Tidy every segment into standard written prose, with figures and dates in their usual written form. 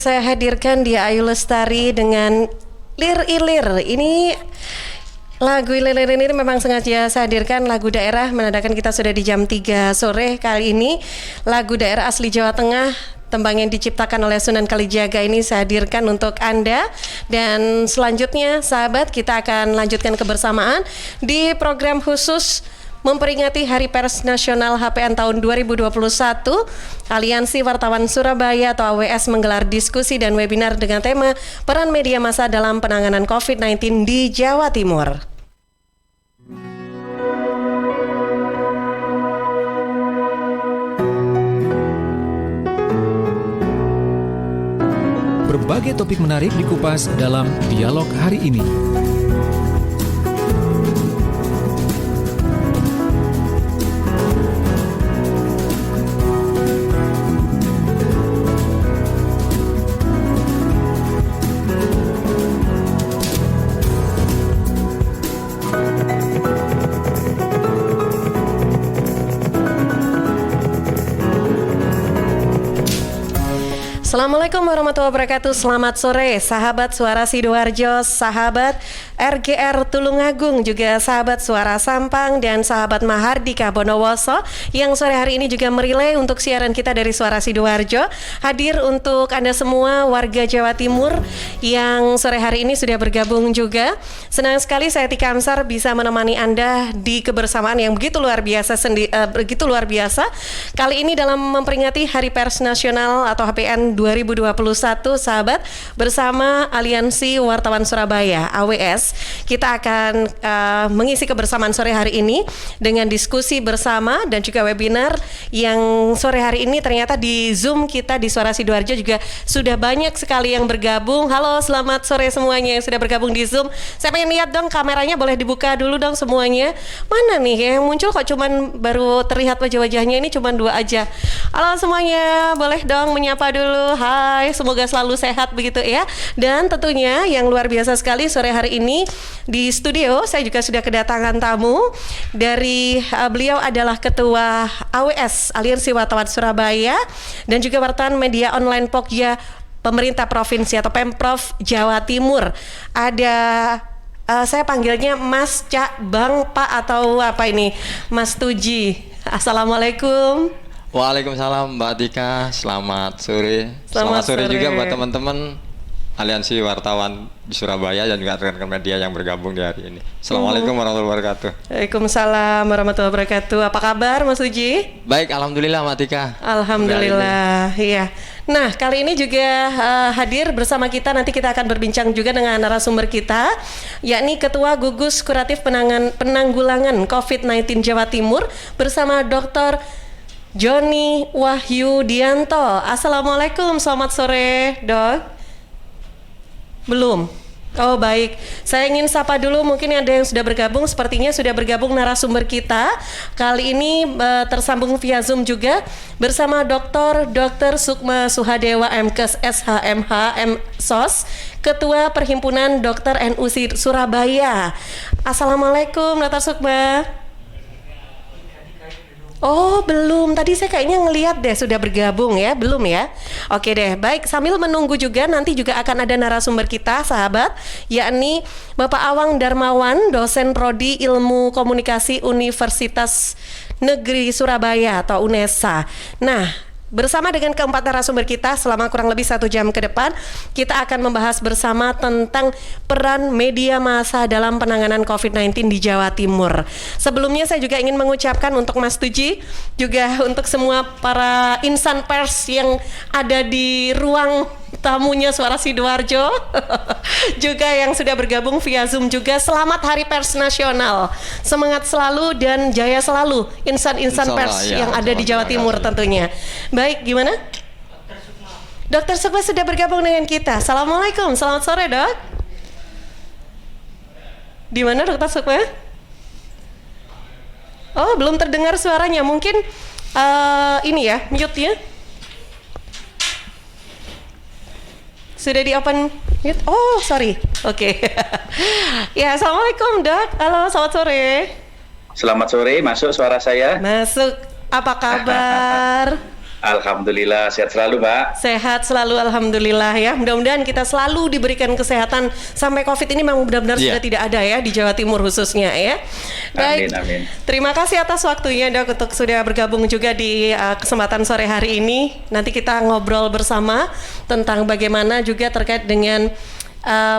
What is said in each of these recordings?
Saya hadirkan dia Ayu Lestari dengan Lir Ilir. Ini lagu Lir Ilir ini memang sengaja saya hadirkan lagu daerah, menandakan kita sudah di jam 3 sore. Kali ini lagu daerah asli Jawa Tengah, tembang yang diciptakan oleh Sunan Kalijaga ini saya hadirkan untuk Anda. Dan selanjutnya sahabat, kita akan lanjutkan kebersamaan di program khusus memperingati Hari Pers Nasional HPN tahun 2021. Aliansi Wartawan Surabaya atau AWS menggelar diskusi dan webinar dengan tema peran media massa dalam penanganan COVID-19 di Jawa Timur. Berbagai topik menarik dikupas dalam dialog hari ini. Assalamualaikum warahmatullahi wabarakatuh. Selamat sore sahabat Suara Sidoarjo, sahabat RGR Tulungagung, juga sahabat Suara Sampang dan sahabat Mahardika Bondowoso yang sore hari ini juga merilai untuk siaran kita dari Suara Sidoarjo. Hadir untuk Anda semua warga Jawa Timur yang sore hari ini sudah bergabung juga. Senang sekali saya Tika Amsar bisa menemani Anda di kebersamaan yang begitu luar biasa kali ini dalam memperingati Hari Pers Nasional atau HPN 2021, sahabat, bersama Aliansi Wartawan Surabaya AWS. Kita akan mengisi kebersamaan sore hari ini dengan diskusi bersama dan juga webinar yang sore hari ini ternyata di Zoom kita di Suara Sidoarjo juga sudah banyak sekali yang bergabung. Halo, selamat sore semuanya yang sudah bergabung di Zoom. Saya pengen lihat dong kameranya, boleh dibuka dulu dong semuanya. Mana nih yang muncul kok cuman baru terlihat wajah-wajahnya ini cuman 2 aja. Halo semuanya, boleh dong menyapa dulu. Hai, semoga selalu sehat begitu ya. Dan tentunya yang luar biasa sekali sore hari ini di studio saya juga sudah kedatangan tamu dari beliau adalah Ketua AWS Aliansi Wartawan Surabaya dan juga wartawan media online Pokja Pemerintah Provinsi atau Pemprov Jawa Timur. Ada saya panggilnya Mas Cak Bang Pak atau apa ini, Mas Tuji. Assalamualaikum. Waalaikumsalam Mbak Tika, selamat sore. Selamat sore juga buat teman-teman Aliansi Wartawan di Surabaya dan juga rekan-rekan media yang bergabung di hari ini. Assalamualaikum warahmatullahi wabarakatuh. Waalaikumsalam warahmatullahi wabarakatuh. Apa kabar Mas Uji? Baik, alhamdulillah Mbak Tika. Alhamdulillah, iya. Nah, kali ini juga hadir bersama kita, nanti kita akan berbincang juga dengan narasumber kita, yakni Ketua Gugus Kuratif Penanggulangan COVID-19 Jawa Timur bersama Dr. Joni Wahyudianto. Assalamualaikum, selamat sore Dok. Belum? Oh baik, saya ingin sapa dulu, mungkin ada yang sudah bergabung, sepertinya sudah bergabung narasumber kita. Kali ini tersambung via Zoom juga bersama Dr. Sukma Suhadewa MKes SHMH MSOS, Ketua Perhimpunan Dokter NU Surabaya. Assalamualaikum Dr. Sukma. Oh belum, tadi saya kayaknya ngelihat deh sudah bergabung ya, belum ya? Oke deh, baik, sambil menunggu juga nanti juga akan ada narasumber kita sahabat, yakni Bapak Awang Darmawan, dosen Prodi Ilmu Komunikasi Universitas Negeri Surabaya atau UNESA. Nah, bersama dengan keempat narasumber kita selama kurang lebih 1 jam ke depan, kita akan membahas bersama tentang peran media massa dalam penanganan COVID-19 di Jawa Timur. Sebelumnya saya juga ingin mengucapkan untuk Mas Tuji, juga untuk semua para insan pers yang ada di ruang tamunya Suara Sidoarjo juga yang sudah bergabung via Zoom juga. Selamat Hari Pers Nasional. Semangat selalu dan jaya selalu insan-insan pers yang ada di Jawa Timur tentunya. Baik, gimana? Dr. Sukma sudah bergabung dengan kita. Assalamualaikum, selamat sore Dok. Di mana Dr. Sukma? Oh, belum terdengar suaranya. Mungkin ini ya, mute ya. Sudah di open mute? Oh, sorry. Oke. Ya, Assalamualaikum Dok. Halo, selamat sore. Selamat sore, masuk suara saya? Masuk. Apa kabar? Alhamdulillah, sehat selalu Mbak. Sehat selalu, alhamdulillah ya. Mudah-mudahan kita selalu diberikan kesehatan sampai COVID ini memang benar-benar sudah tidak ada ya di Jawa Timur khususnya ya. Baik, Amin. terima kasih atas waktunya Dok untuk sudah bergabung juga di kesempatan sore hari ini. Nanti kita ngobrol bersama tentang bagaimana juga terkait dengan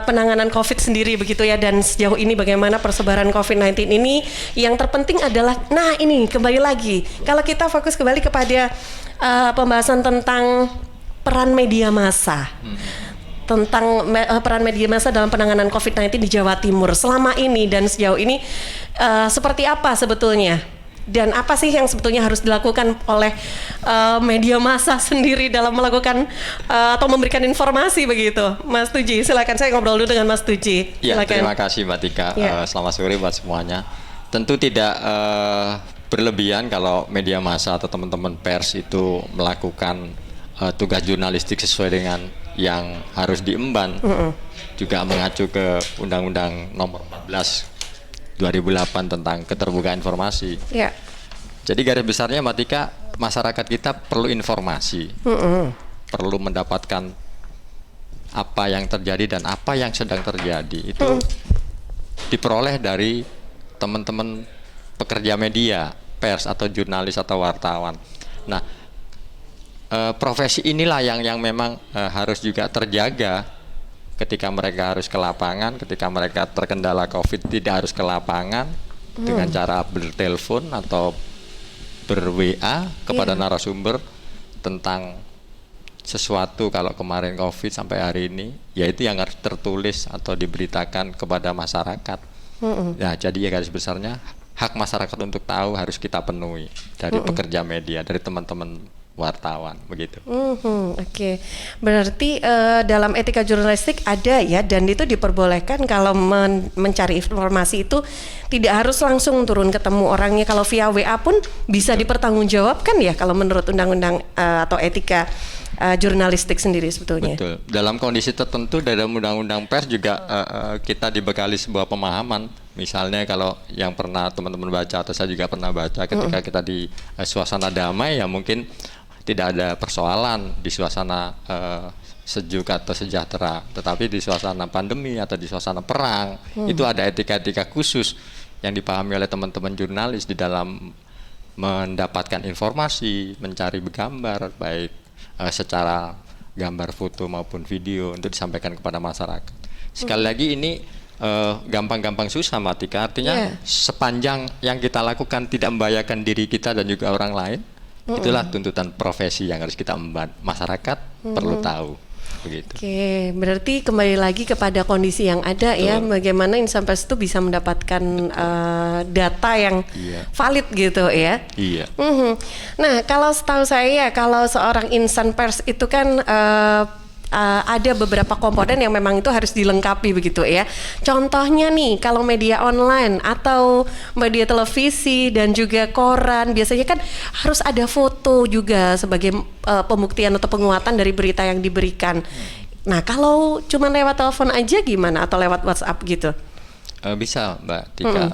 penanganan COVID sendiri begitu ya, dan sejauh ini bagaimana persebaran COVID-19 ini. Yang terpenting adalah, nah ini kembali lagi kalau kita fokus kembali kepada pembahasan tentang peran media massa, tentang peran media massa dalam penanganan COVID-19 di Jawa Timur selama ini dan sejauh ini seperti apa sebetulnya? Dan apa sih yang sebetulnya harus dilakukan oleh media massa sendiri dalam melakukan atau memberikan informasi begitu? Mas Tuji, silakan, saya ngobrol dulu dengan Mas Tuji. Ya, Silakan. terima kasih Mbak Tika. Ya. Selamat sore buat semuanya. Tentu tidak berlebihan kalau media massa atau teman-teman pers itu melakukan tugas jurnalistik sesuai dengan yang harus diemban. Juga mengacu ke Undang-Undang Nomor 14 2008 tentang keterbukaan informasi. Ya. Jadi garis besarnya Mbak Tika, masyarakat kita perlu informasi, perlu mendapatkan apa yang terjadi dan apa yang sedang terjadi. Itu diperoleh dari teman-teman pekerja media, pers atau jurnalis atau wartawan. Nah, profesi inilah yang memang harus juga terjaga. Ketika mereka harus ke lapangan, ketika mereka terkendala COVID tidak harus ke lapangan dengan cara bertelepon atau ber-WA kepada narasumber tentang sesuatu. Kalau kemarin COVID sampai hari ini, ya itu yang harus tertulis atau diberitakan kepada masyarakat. Ya, jadi ya garis besarnya hak masyarakat untuk tahu harus kita penuhi dari pekerja media, dari teman-teman wartawan, begitu. Oke. Berarti dalam etika jurnalistik ada ya, dan itu diperbolehkan kalau mencari informasi itu tidak harus langsung turun ketemu orangnya. Kalau via WA pun bisa dipertanggungjawabkan ya kalau menurut undang-undang atau etika jurnalistik sendiri sebetulnya. Betul. Dalam kondisi tertentu dalam undang-undang pers juga kita dibekali sebuah pemahaman. Misalnya kalau yang pernah teman-teman baca atau saya juga pernah baca, ketika kita di suasana damai ya mungkin tidak ada persoalan di suasana sejuk atau sejahtera, tetapi di suasana pandemi atau di suasana perang itu ada etika-etika khusus yang dipahami oleh teman-teman jurnalis di dalam mendapatkan informasi, mencari gambar baik secara gambar, foto maupun video untuk disampaikan kepada masyarakat. Sekali lagi ini gampang-gampang susah Mbak Tika, artinya sepanjang yang kita lakukan tidak membahayakan diri kita dan juga orang lain, itulah tuntutan profesi yang harus kita emban. Masyarakat perlu tahu, begitu. Oke, berarti kembali lagi kepada kondisi yang ada. Betul. Ya, bagaimana insan pers itu bisa mendapatkan data yang valid gitu ya. Iya. Nah, kalau setahu saya, kalau seorang insan pers itu kan ada beberapa komponen yang memang itu harus dilengkapi begitu ya. Contohnya nih, kalau media online atau media televisi dan juga koran, biasanya kan harus ada foto juga sebagai pembuktian atau penguatan dari berita yang diberikan. Nah, kalau cuma lewat telepon aja gimana, atau lewat WhatsApp gitu? Bisa Mbak Tika.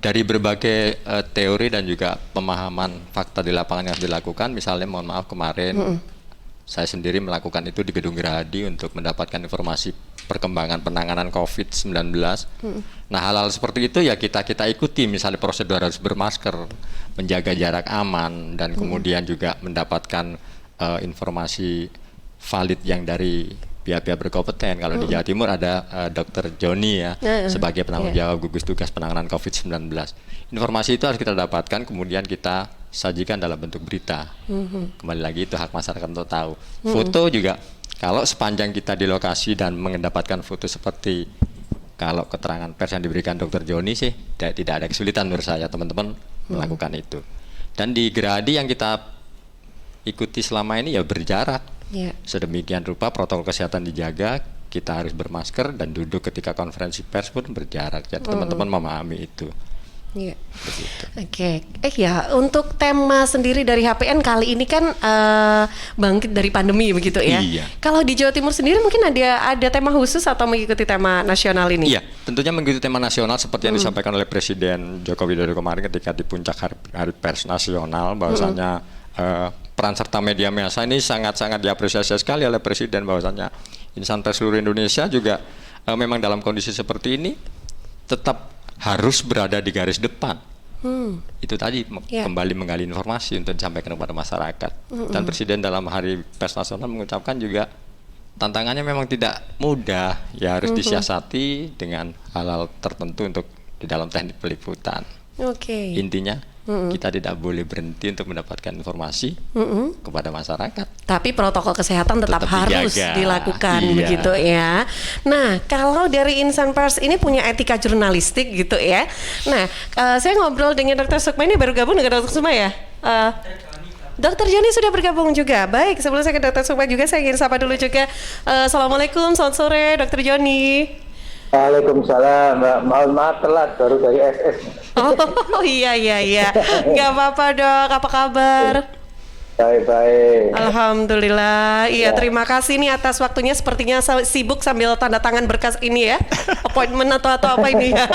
Dari berbagai teori dan juga pemahaman fakta di lapangan yang dilakukan, misalnya mohon maaf kemarin saya sendiri melakukan itu di Gedung Gerahadi untuk mendapatkan informasi perkembangan penanganan COVID-19. Nah, hal-hal seperti itu ya kita ikuti, misalnya prosedur harus bermasker, menjaga jarak aman, dan kemudian juga mendapatkan informasi valid yang dari pihak-pihak berkompeten. Kalau di Jawa Timur ada Dr. Joni ya sebagai penanggung jawab gugus tugas penanganan COVID-19. Informasi itu harus kita dapatkan, kemudian kita sajikan dalam bentuk berita. Kembali lagi itu hak masyarakat untuk tahu. Foto juga, kalau sepanjang kita di lokasi dan mendapatkan foto seperti kalau keterangan pers yang diberikan Dr. Joni sih tidak ada kesulitan menurut saya teman-teman melakukan itu. Dan di Gerahadi yang kita ikuti selama ini ya berjarak. Sedemikian rupa protokol kesehatan dijaga, kita harus bermasker dan duduk ketika konferensi pers pun berjarak. Jadi teman-teman memahami itu. Iya. Oke. Ya, untuk tema sendiri dari HPN kali ini kan bangkit dari pandemi begitu ya. Iya. Kalau di Jawa Timur sendiri mungkin ada tema khusus atau mengikuti tema nasional ini? Iya, tentunya mengikuti tema nasional seperti yang disampaikan oleh Presiden Joko Widodo kemarin ketika di puncak Hari Pers Nasional, bahwasanya peran serta media massa ini sangat-sangat diapresiasi sekali oleh Presiden, bahwasannya insan pers seluruh Indonesia juga memang dalam kondisi seperti ini tetap harus berada di garis depan. Itu tadi kembali menggali informasi untuk disampaikan kepada masyarakat. Dan Presiden dalam Hari Pers Nasional mengucapkan juga tantangannya memang tidak mudah, ya harus disiasati dengan hal-hal tertentu untuk di dalam teknik peliputan. Intinya kita tidak boleh berhenti untuk mendapatkan informasi kepada masyarakat. Tapi protokol kesehatan tetap harus dilakukan, begitu ya. Nah, kalau dari insan pers ini punya etika jurnalistik gitu ya. Nah, saya ngobrol dengan Dr. Sukma, ini baru gabung dengan Dr. Sukma ya. Dr. Joni sudah bergabung juga. Baik, sebelum saya ke Dr. Sukma juga saya ingin sapa dulu juga. Assalamualaikum, selamat sore Dr. Joni. Waalaikumsalam, Mbak. Mohon maaf telat, baru dari SS. Oh iya. Gak apa-apa dok, apa kabar? Baik. Alhamdulillah. Iya, terima kasih nih atas waktunya. Sepertinya sibuk sambil tanda tangan berkas ini ya. Appointment atau apa ini ya.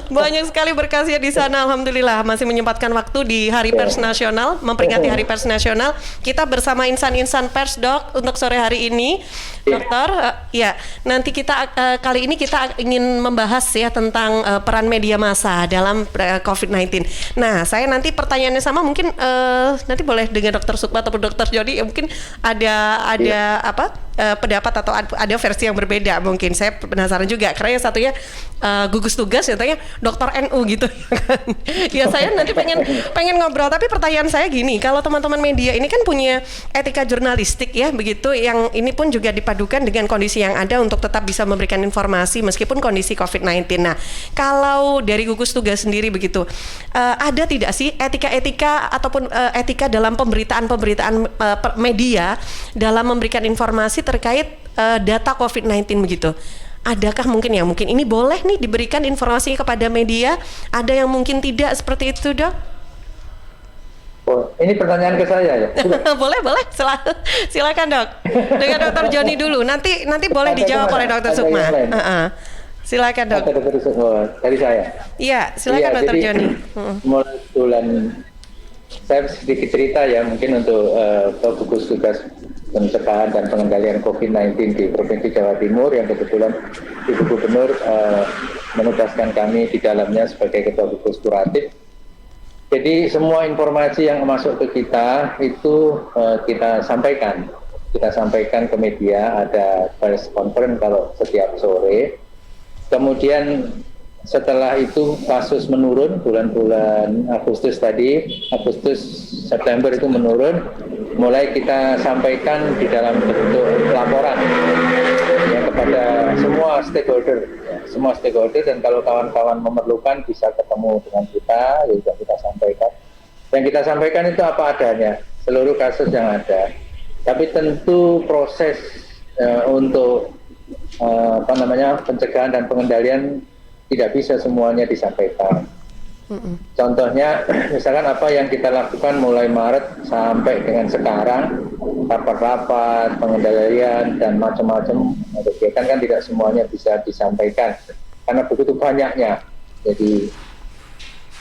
Banyak sekali berkasnya di sana. Alhamdulillah masih menyempatkan waktu di Hari Pers Nasional, memperingati Hari Pers Nasional. Kita bersama insan-insan pers, Dok, untuk sore hari ini. Dokter, ya, nanti kita kali ini kita ingin membahas ya tentang peran media massa dalam COVID-19. Nah, saya nanti pertanyaannya sama mungkin nanti boleh dengan Dr. Sukma atau Dr. Joni, mungkin ada pendapat atau ada versi yang berbeda mungkin. Saya penasaran juga karena yang satunya gugus tugas, yang satunya dokter NU gitu kan. Ya saya nanti pengen ngobrol, tapi pertanyaan saya gini, kalau teman-teman media ini kan punya etika jurnalistik ya begitu, yang ini pun juga dipadukan dengan kondisi yang ada untuk tetap bisa memberikan informasi meskipun kondisi COVID-19. Nah, kalau dari gugus tugas sendiri begitu, ada tidak sih etika-etika ataupun etika dalam pemberitaan media dalam memberikan informasi terkait data COVID-19 begitu? Adakah mungkin ini boleh nih diberikan informasi kepada media, ada yang mungkin tidak seperti itu, Dok? Oh, ini pertanyaan ke saya ya? boleh, silakan Dok. Dengan Dr. Joni dulu, nanti boleh dijawab oleh Dr. Sukma. Silakan Dok. Dari saya. Iya, silakan Dr. Joni. Mulai bulan, saya sedikit cerita ya mungkin untuk gugus tugas pencegahan dan pengendalian COVID-19 di Provinsi Jawa Timur yang kebetulan Ibu Gubernur menugaskan kami di dalamnya sebagai Ketua Gugus Kuratif. Jadi semua informasi yang masuk ke kita itu kita sampaikan ke media, ada press conference kalau setiap sore. Kemudian setelah itu kasus menurun bulan-bulan Agustus, September itu menurun, mulai kita sampaikan di dalam bentuk laporan ya, kepada semua stakeholder, dan kalau kawan-kawan memerlukan bisa ketemu dengan kita, ya juga kita sampaikan. Yang kita sampaikan itu apa adanya, seluruh kasus yang ada. Tapi tentu proses untuk pencegahan dan pengendalian tidak bisa semuanya disampaikan. Contohnya, misalkan apa yang kita lakukan mulai Maret sampai dengan sekarang, rapat-rapat, pengendalian, dan macam-macam kegiatan kan tidak semuanya bisa disampaikan, karena begitu banyaknya. Jadi,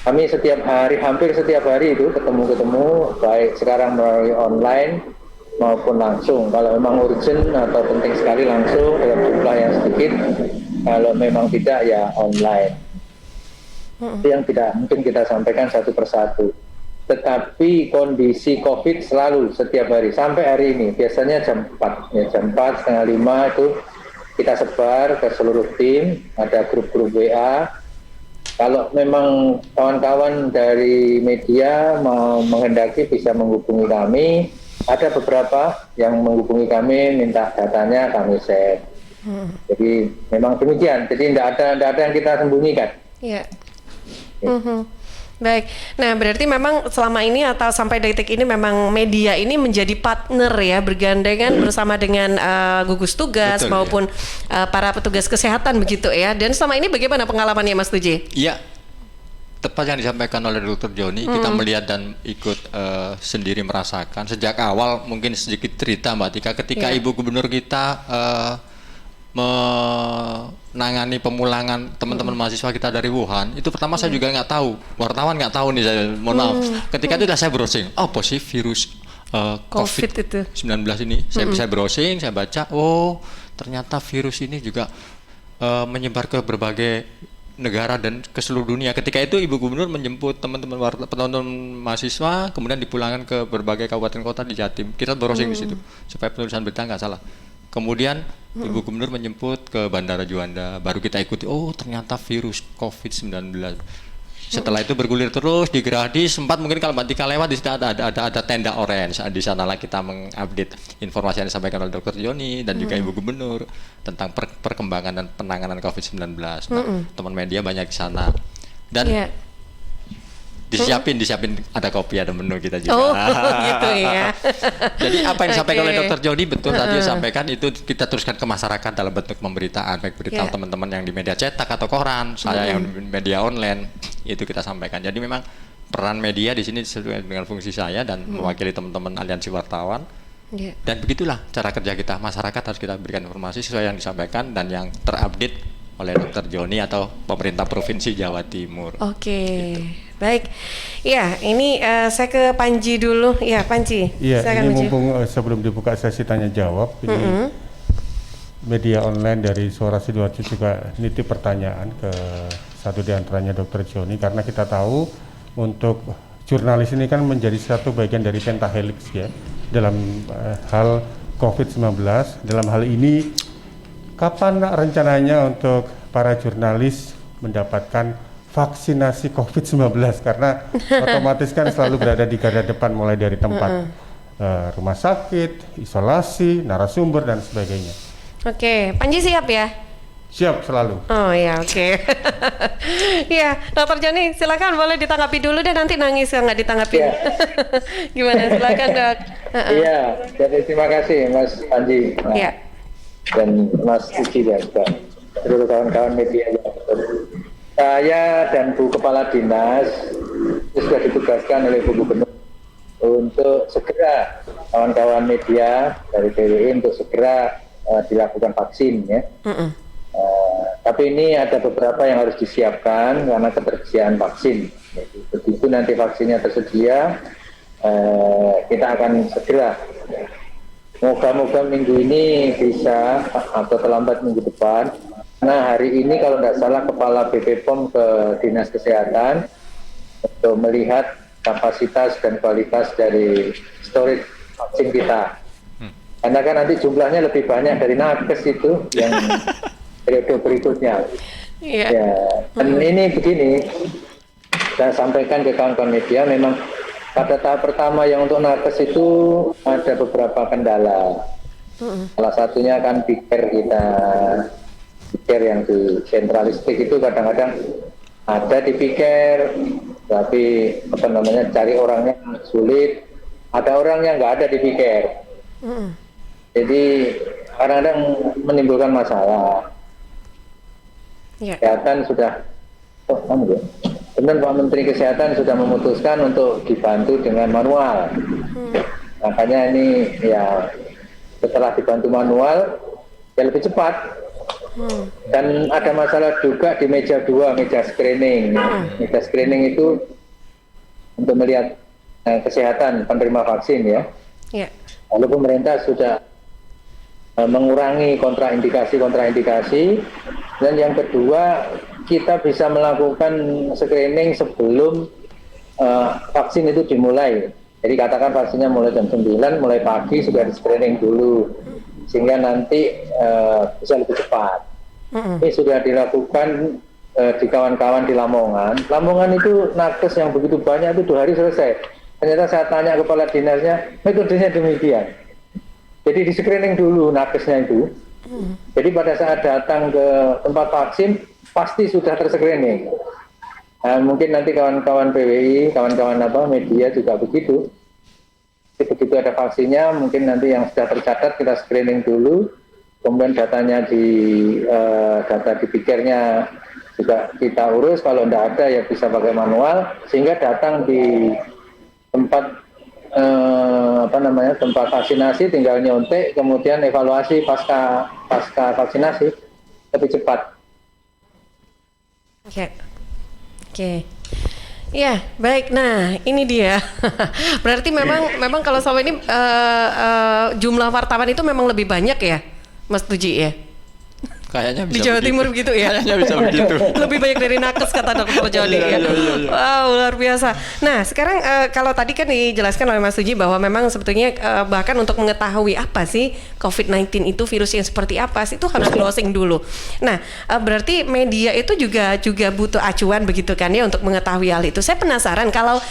kami hampir setiap hari itu ketemu, baik sekarang melalui online maupun langsung. Kalau memang urgent atau penting sekali langsung dalam jumlah yang sedikit, kalau memang tidak ya online. Itu yang tidak mungkin kita sampaikan satu persatu. Tetapi kondisi COVID selalu setiap hari sampai hari ini, biasanya jam 4, setengah 5 itu kita sebar ke seluruh tim, ada grup-grup WA. Kalau memang kawan-kawan dari media mau menghendaki bisa menghubungi kami. Ada beberapa yang menghubungi kami, minta datanya, kami share. Jadi memang demikian. Jadi tidak ada yang kita sembunyikan. Iya. Baik. Nah, berarti memang selama ini atau sampai detik ini memang media ini menjadi partner ya, bergandengan bersama dengan gugus tugas. Betul, maupun para petugas kesehatan begitu ya. Dan selama ini bagaimana pengalamannya Mas Tuji? Iya. Tepat yang disampaikan oleh Dr. Joni, kita melihat dan ikut sendiri merasakan sejak awal. Mungkin sedikit cerita Mbak Tika, ketika Ibu Gubernur kita nangani pemulangan teman-teman mahasiswa kita dari Wuhan, itu pertama saya juga nggak tahu, wartawan nggak tahu nih, saya mohon maaf. Ketika itu udah saya browsing, apa sih virus COVID itu. COVID-19 ini? Saya browsing, saya baca, oh ternyata virus ini juga menyebar ke berbagai negara dan ke seluruh dunia. Ketika itu Ibu Gubernur menjemput teman-teman penonton mahasiswa, kemudian dipulangkan ke berbagai kabupaten kota di Jatim. Kita browsing di situ supaya penulisan berita nggak salah. Kemudian Ibu Gubernur menjemput ke Bandara Juanda, baru kita ikuti, oh ternyata virus COVID-19. Setelah itu bergulir terus di Gerahadi, sempat mungkin kalau Mbak Tika lewat di situ ada tenda orange. Di sanalah kita mengupdate informasi yang disampaikan oleh Dr. Joni dan juga Ibu Gubernur tentang perkembangan dan penanganan COVID-19. Nah, teman media banyak di sana. Dan disiapin ada kopi, ada menu kita juga. Oh, gitu ya. Jadi apa yang disampaikan oleh Dr. Joni betul tadi sampaikan, itu kita teruskan ke masyarakat dalam bentuk pemberitaan, baik berita teman-teman yang di media cetak atau koran, saya yang di media online, itu kita sampaikan. Jadi memang peran media di sini sesuai dengan fungsi saya dan mewakili teman-teman aliansi wartawan. Dan begitulah cara kerja kita, masyarakat harus kita berikan informasi sesuai yang disampaikan dan yang terupdate oleh Dr. Joni atau pemerintah Provinsi Jawa Timur. Oke, gitu. Baik. Ya, ini saya ke Panji dulu. Ya, Panji. Iya, ini Panji. mumpung sebelum dibuka sesi tanya jawab, ini media online dari Suara Sidoarjo juga nitip pertanyaan ke satu di antaranya Dr. Joni, karena kita tahu untuk jurnalis ini kan menjadi satu bagian dari pentahelix ya dalam hal COVID-19. Dalam hal ini, kapan rencananya untuk para jurnalis mendapatkan vaksinasi COVID-19? Karena otomatis kan selalu berada di garda depan, mulai dari tempat rumah sakit, isolasi, narasumber, dan sebagainya. Oke, Panji siap ya? Siap selalu. Oh ya, oke. Ya, Dr. Joni, silakan boleh ditanggapi dulu dan nanti nangis kalau nggak ditanggapi. Gimana? Silakan, Dok. Iya, jadi terima kasih Mas Panji. Iya. Dan Mas Uci dan juga seluruh kawan-kawan media yang saya dan Bu Kepala Dinas sudah ditugaskan oleh Bu Gubernur untuk segera kawan-kawan media dari PWI untuk segera dilakukan vaksin ya. Tapi ini ada beberapa yang harus disiapkan karena ketersediaan vaksin. Begitu nanti vaksinnya tersedia, kita akan segera. Moga-moga minggu ini bisa atau terlambat minggu depan. Nah, hari ini kalau tidak salah Kepala BPOM ke Dinas Kesehatan untuk melihat kapasitas dan kualitas dari storage vaksin kita. Karena kan nanti jumlahnya lebih banyak dari nakes itu yang periode berikutnya. Ya, dan ini begini, saya sampaikan ke kawan-kawan media, memang pada tahap pertama yang untuk nakes itu ada beberapa kendala. Salah satunya kan piker kita, piker yang di sentralistik itu kadang-kadang ada di piker, tapi cari orangnya sulit. Ada orang yang nggak ada di piker, jadi kadang-kadang menimbulkan masalah. Kesehatan sudah, benar Pak Menteri Kesehatan sudah memutuskan untuk dibantu dengan manual. Makanya ini ya setelah dibantu manual ya lebih cepat. Dan ada masalah juga di meja 2, meja screening. Meja screening itu untuk melihat kesehatan penerima vaksin ya. Lalu pemerintah sudah mengurangi kontraindikasi. Dan yang kedua, kita bisa melakukan screening sebelum vaksin itu dimulai. Jadi katakan vaksinnya mulai jam 9, mulai pagi sudah di screening dulu, sehingga nanti bisa lebih cepat. Ini sudah dilakukan di kawan-kawan di Lamongan. Lamongan itu nakes yang begitu banyak itu 2 hari selesai. Ternyata saya tanya kepala dinasnya, metodenya demikian. Jadi di screening dulu nakesnya itu. Jadi pada saat datang ke tempat vaksin pasti sudah terscreening. Mungkin nanti kawan-kawan PWI, kawan-kawan media juga begitu. Jadi begitu ada vaksinnya, mungkin nanti yang sudah tercatat kita screening dulu, kemudian data di pikernya juga kita urus. Kalau tidak ada ya bisa pakai manual, sehingga datang di tempat tempat vaksinasi tinggal nyontek, kemudian evaluasi pasca vaksinasi lebih cepat. Oke. Oke. Ya, baik. Nah, ini dia. Berarti memang kalau selama ini jumlah wartawan itu memang lebih banyak ya, Mas Tuji ya? Kayaknya bisa Di Jawa begitu. Timur begitu ya? Kayaknya bisa begitu. Lebih banyak dari nakes kata Dokter Joni ya. Wow, luar biasa. Nah, sekarang kalau tadi kan dijelaskan oleh Mas Tuji bahwa memang sebetulnya bahkan untuk mengetahui apa sih COVID-19 itu virus yang seperti apa sih itu harus closing dulu. Nah, berarti media itu juga butuh acuan begitu kan ya untuk mengetahui hal itu. Saya penasaran kalau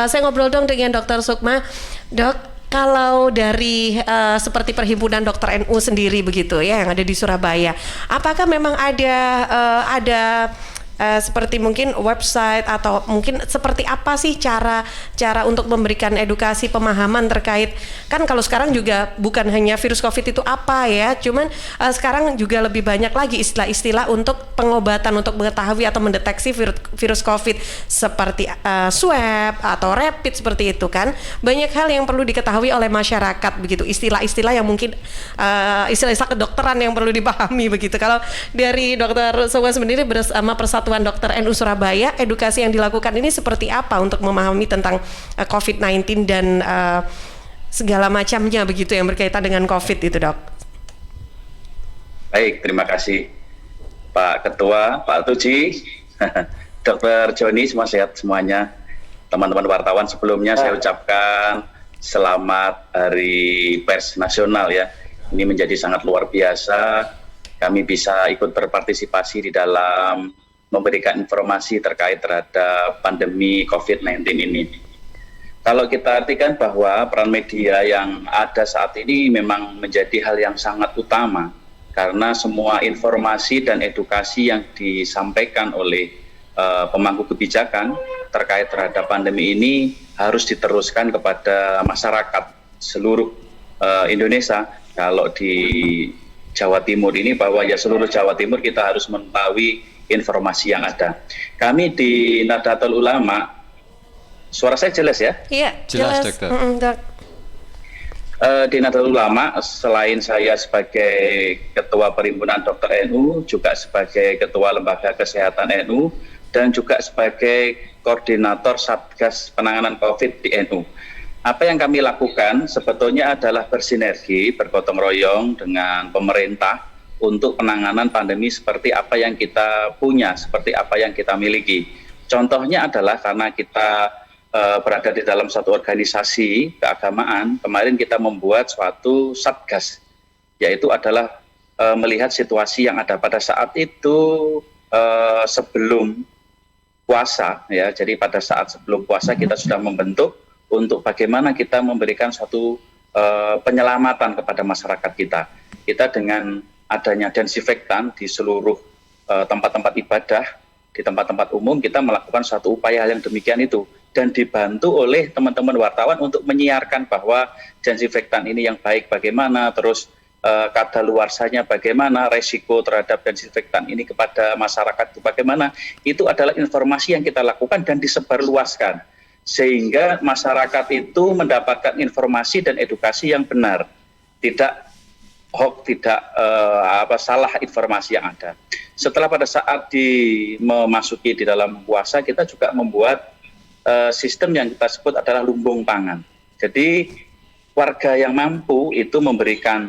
saya ngobrol dong dengan Dokter Sukma, Dok. Kalau dari seperti Perhimpunan Dokter NU sendiri begitu ya yang ada di Surabaya, apakah memang ada seperti mungkin website atau mungkin seperti apa sih cara untuk memberikan edukasi pemahaman terkait kan kalau sekarang juga bukan hanya virus COVID itu apa ya, cuman sekarang juga lebih banyak lagi istilah-istilah untuk pengobatan untuk mengetahui atau mendeteksi virus COVID seperti swab atau rapid seperti itu kan, banyak hal yang perlu diketahui oleh masyarakat begitu, istilah-istilah yang mungkin istilah-istilah kedokteran yang perlu dipahami begitu. Kalau dari Dokter Sukma sendiri bersama Persatuan Dokter NU Surabaya, edukasi yang dilakukan ini seperti apa untuk memahami tentang COVID-19 dan segala macamnya begitu yang berkaitan dengan COVID itu, Dok? Baik, terima kasih Pak Ketua, Pak Tuji, Dokter Joni, semua sehat semuanya. Teman-teman wartawan sebelumnya saya ucapkan selamat Hari Pers Nasional ya. Ini menjadi sangat luar biasa. Kami bisa ikut berpartisipasi di dalam memberikan informasi terkait terhadap pandemi COVID-19 ini. Kalau kita artikan bahwa peran media yang ada saat ini memang menjadi hal yang sangat utama karena semua informasi dan edukasi yang disampaikan oleh pemangku kebijakan terkait terhadap pandemi ini harus diteruskan kepada masyarakat seluruh Indonesia. Kalau di Jawa Timur ini bahwa ya seluruh Jawa Timur kita harus mengetahui informasi yang ada. Kami di Nahdlatul Ulama, suara saya jelas ya? Iya, Jelas, Dokter. Dok. Di Nahdlatul Ulama, selain saya sebagai Ketua Perhimpunan Dokter NU, juga sebagai Ketua Lembaga Kesehatan NU, dan juga sebagai Koordinator Satgas Penanganan COVID di NU. Apa yang kami lakukan sebetulnya adalah bersinergi, bergotong royong dengan pemerintah untuk penanganan pandemi seperti apa yang kita punya, seperti apa yang kita miliki. Contohnya adalah karena kita berada di dalam satu organisasi keagamaan, kemarin kita membuat suatu satgas, yaitu adalah melihat situasi yang ada pada saat itu sebelum puasa, ya. Jadi pada saat sebelum puasa kita sudah membentuk untuk bagaimana kita memberikan suatu penyelamatan kepada masyarakat kita. Kita dengan adanya desinfektan di seluruh tempat-tempat ibadah, di tempat-tempat umum, kita melakukan suatu upaya yang demikian itu. Dan dibantu oleh teman-teman wartawan untuk menyiarkan bahwa desinfektan ini yang baik bagaimana, terus kadaluarsanya bagaimana, resiko terhadap desinfektan ini kepada masyarakat itu bagaimana. Itu adalah informasi yang kita lakukan dan disebarluaskan. Sehingga masyarakat itu mendapatkan informasi dan edukasi yang benar. Tidak hoax, tidak salah informasi yang ada. Setelah pada saat memasuki di dalam puasa, kita juga membuat sistem yang kita sebut adalah lumbung pangan. Jadi warga yang mampu itu memberikan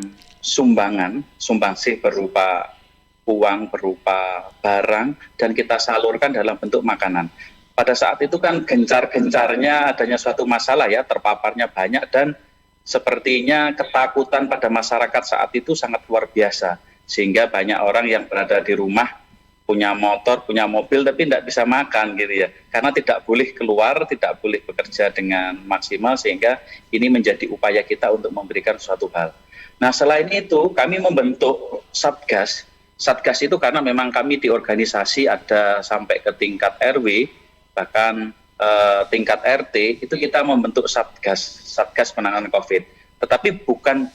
sumbangsih berupa uang, berupa barang, dan kita salurkan dalam bentuk makanan. Pada saat itu kan gencar-gencarnya adanya suatu masalah ya, terpaparnya banyak dan sepertinya ketakutan pada masyarakat saat itu sangat luar biasa, sehingga banyak orang yang berada di rumah punya motor, punya mobil tapi tidak bisa makan gitu ya, karena tidak boleh keluar, tidak boleh bekerja dengan maksimal, sehingga ini menjadi upaya kita untuk memberikan suatu hal. Nah selain itu kami membentuk Satgas. Satgas itu karena memang kami di organisasi ada sampai ke tingkat RW, bahkan tingkat RT, itu kita membentuk Satgas Penanganan COVID. Tetapi bukan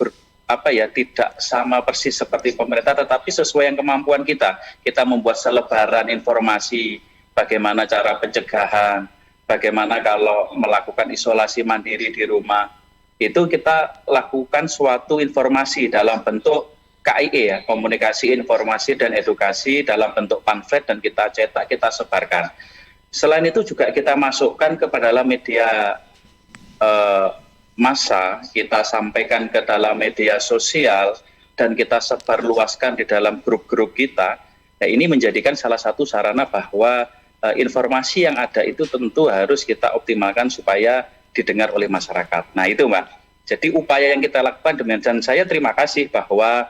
tidak sama persis seperti pemerintah, tetapi sesuai yang kemampuan kita. Kita membuat selebaran informasi bagaimana cara pencegahan, bagaimana kalau melakukan isolasi mandiri di rumah. Itu kita lakukan suatu informasi dalam bentuk KIE ya, komunikasi, informasi, dan edukasi dalam bentuk pamflet dan kita cetak, kita sebarkan. Selain itu juga kita masukkan kepada dalam media massa, kita sampaikan ke dalam media sosial, dan kita sebarluaskan di dalam grup-grup kita. Nah, ini menjadikan salah satu sarana bahwa informasi yang ada itu tentu harus kita optimalkan supaya didengar oleh masyarakat. Nah itu Mbak, jadi upaya yang kita lakukan demikian, dan saya terima kasih bahwa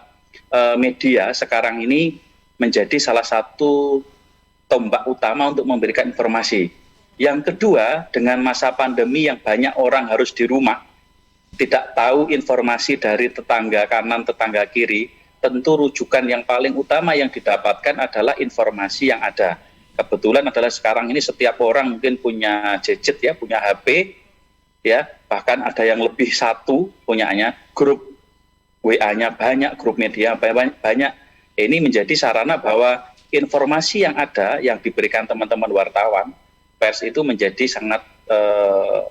media sekarang ini menjadi salah satu tombak utama untuk memberikan informasi. Yang kedua, dengan masa pandemi yang banyak orang harus di rumah, tidak tahu informasi dari tetangga kanan, tetangga kiri, tentu rujukan yang paling utama yang didapatkan adalah informasi yang ada. Kebetulan adalah sekarang ini setiap orang mungkin punya gadget ya, punya HP, ya, bahkan ada yang lebih satu punyanya, grup WA-nya banyak, grup media banyak. Ini menjadi sarana bahwa informasi yang ada yang diberikan teman-teman wartawan pers itu menjadi sangat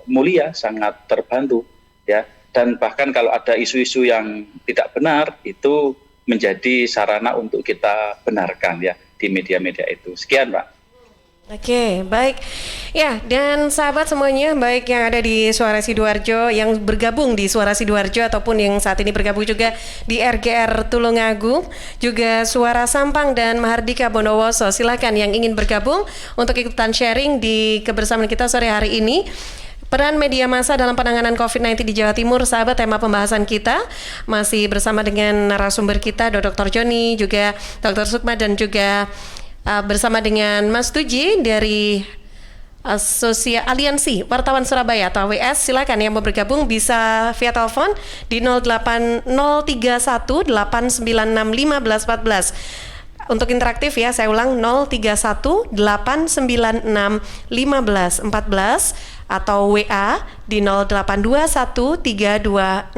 mulia, sangat terbantu, ya. Dan bahkan kalau ada isu-isu yang tidak benar itu menjadi sarana untuk kita benarkan ya di media-media itu. Sekian, Pak. Oke, baik. Ya, dan sahabat semuanya, baik yang ada di Suara Sidoarjo, yang bergabung di Suara Sidoarjo, ataupun yang saat ini bergabung juga di RGR Tulungagung, juga Suara Sampang dan Mahardika Bondowoso. Silakan yang ingin bergabung untuk ikutan sharing di kebersamaan kita sore hari ini. Peran media massa dalam penanganan COVID-19 di Jawa Timur, sahabat, tema pembahasan kita masih bersama dengan narasumber kita, Dr. Joni, juga Dr. Sukma, dan juga bersama dengan Mas Tuji dari Aliansi Wartawan Surabaya atau AWS. Silakan yang mau bergabung bisa via telepon di 03031 896 1514. Untuk interaktif ya, saya ulang 031 896 1514 atau WA di 0821 3264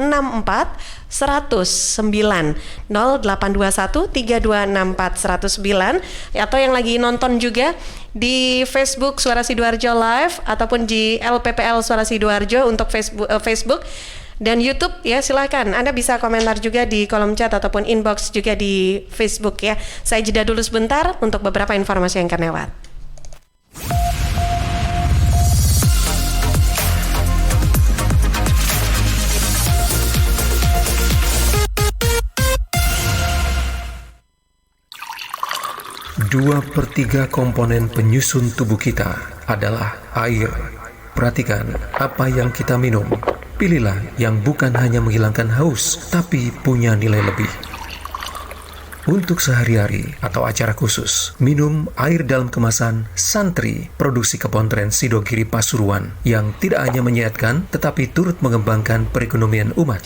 109 0821 3264 109, atau yang lagi nonton juga di Facebook Suara Sidoarjo Live ataupun di LPPL Suara Sidoarjo untuk Facebook dan YouTube ya, silakan Anda bisa komentar juga di kolom chat ataupun inbox juga di Facebook ya. Saya jeda dulu sebentar untuk beberapa informasi yang akan lewat. Dua per 3 komponen penyusun tubuh kita adalah air. Perhatikan apa yang kita minum. Pilihlah yang bukan hanya menghilangkan haus, tapi punya nilai lebih. Untuk sehari-hari atau acara khusus, minum air dalam kemasan Santri, produksi Kepontren Sidogiri Pasuruan, yang tidak hanya menyehatkan, tetapi turut mengembangkan perekonomian umat.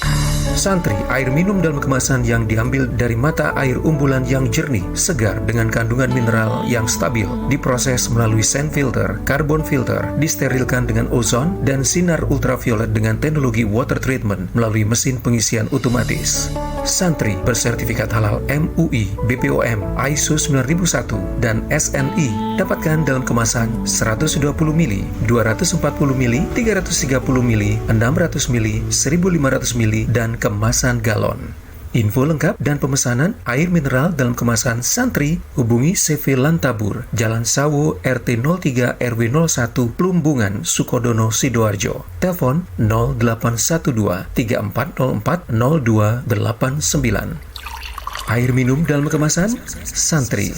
Santri, air minum dalam kemasan yang diambil dari mata air umbulan yang jernih, segar dengan kandungan mineral yang stabil, diproses melalui sand filter, carbon filter, disterilkan dengan ozon, dan sinar ultraviolet dengan teknologi water treatment melalui mesin pengisian otomatis. Santri bersertifikat halal MUI, BPOM, ISO 9001, dan SNI. Dapatkan dalam kemasan 120 ml, 240 ml, 330 ml, 600 ml, 1500 ml, dan kemasan galon. Info lengkap dan pemesanan air mineral dalam kemasan Santri, hubungi CV Lantabur, Jalan Sawo, RT 03 RW 01, Plumbungan, Sukodono, Sidoarjo. Telepon 0812 3404 0289. Air minum dalam kemasan Santri.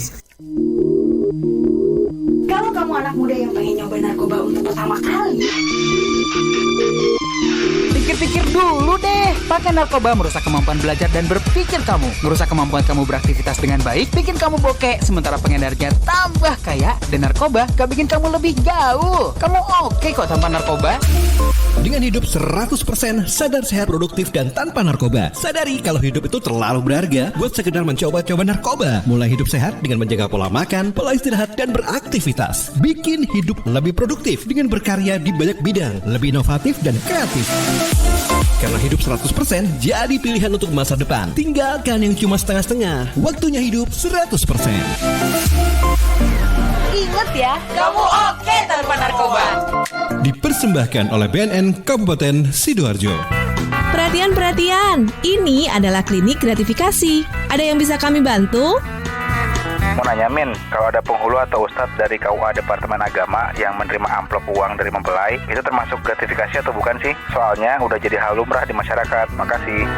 Kalau kamu anak muda yang pengen nyoba narkoba untuk pertama kali, pikir-pikir dulu deh. Pakai narkoba merusak kemampuan belajar dan berpikir kamu, merusak kemampuan kamu beraktivitas dengan baik, bikin kamu bokeh, sementara pengedarnya tambah kaya. Dan narkoba gak bikin kamu lebih gaul. Kamu oke kok tanpa narkoba. Dengan hidup 100% sadar, sehat, produktif, dan tanpa narkoba. Sadari kalau hidup itu terlalu berharga buat sekedar mencoba-coba narkoba. Mulai hidup sehat dengan menjaga pola makan, pola istirahat, dan beraktivitas. Bikin hidup lebih produktif dengan berkarya di banyak bidang, lebih inovatif dan kreatif. Karena hidup 100% jadi pilihan untuk masa depan. Tinggalkan yang cuma setengah-setengah. Waktunya hidup 100%. ingat ya, kamu oke tanpa narkoba. Dipersembahkan oleh BNN Kabupaten Sidoarjo. Perhatian, ini adalah klinik gratifikasi. Ada yang bisa kami bantu? Mau nanya Min, kalau ada penghulu atau ustadz dari KUA Departemen Agama yang menerima amplop uang dari mempelai, itu termasuk gratifikasi atau bukan sih? Soalnya udah jadi hal lumrah di masyarakat. Makasih.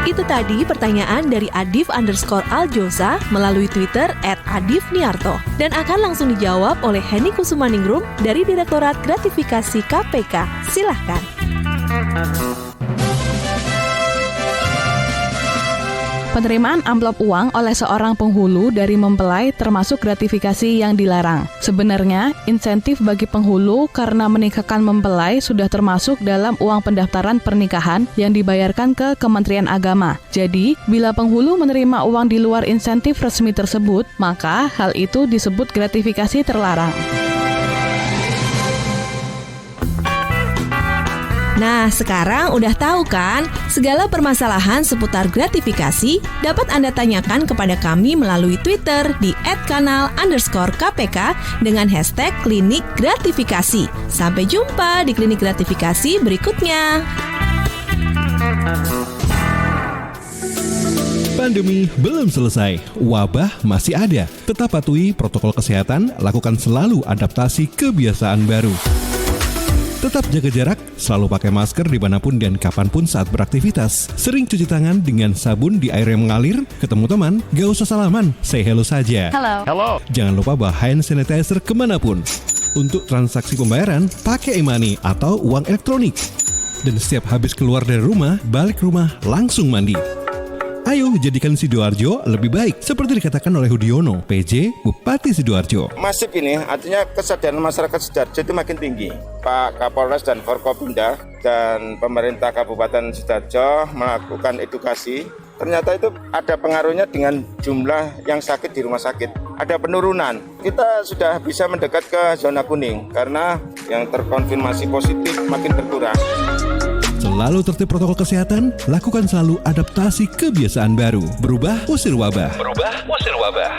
Itu tadi pertanyaan dari Adif_Aljosa melalui Twitter @adifniarto dan akan langsung dijawab oleh Henny Kusumaningrum dari Direktorat Gratifikasi KPK. Silahkan. Penerimaan amplop uang oleh seorang penghulu dari mempelai termasuk gratifikasi yang dilarang. Sebenarnya, insentif bagi penghulu karena menikahkan mempelai sudah termasuk dalam uang pendaftaran pernikahan yang dibayarkan ke Kementerian Agama. Jadi, bila penghulu menerima uang di luar insentif resmi tersebut, maka hal itu disebut gratifikasi terlarang. Nah, sekarang udah tahu kan? Segala permasalahan seputar gratifikasi dapat Anda tanyakan kepada kami melalui Twitter di @kanal_KPK dengan hashtag klinik gratifikasi. Sampai jumpa di klinik gratifikasi berikutnya. Pandemi belum selesai, wabah masih ada. Tetap patuhi protokol kesehatan, lakukan selalu adaptasi kebiasaan baru. Tetap jaga jarak, selalu pakai masker dimanapun dan kapanpun saat beraktivitas. Sering cuci tangan dengan sabun di air yang mengalir. Ketemu teman, gak usah salaman, say hello saja. Halo. Jangan lupa bawa hand sanitizer kemanapun. Untuk transaksi pembayaran, pakai e-money atau uang elektronik. Dan setiap habis keluar dari rumah, balik rumah langsung mandi. Ayo jadikan Sidoarjo lebih baik, seperti dikatakan oleh Hudiono, PJ, Bupati Sidoarjo. Masif ini, artinya kesadaran masyarakat Sidoarjo itu makin tinggi. Pak Kapolres dan Forkopimda dan pemerintah Kabupaten Sidoarjo melakukan edukasi. Ternyata itu ada pengaruhnya dengan jumlah yang sakit di rumah sakit. Ada penurunan. Kita sudah bisa mendekat ke zona kuning karena yang terkonfirmasi positif makin berkurang. Selalu tertib protokol kesehatan, lakukan selalu adaptasi kebiasaan baru. Berubah, usir wabah.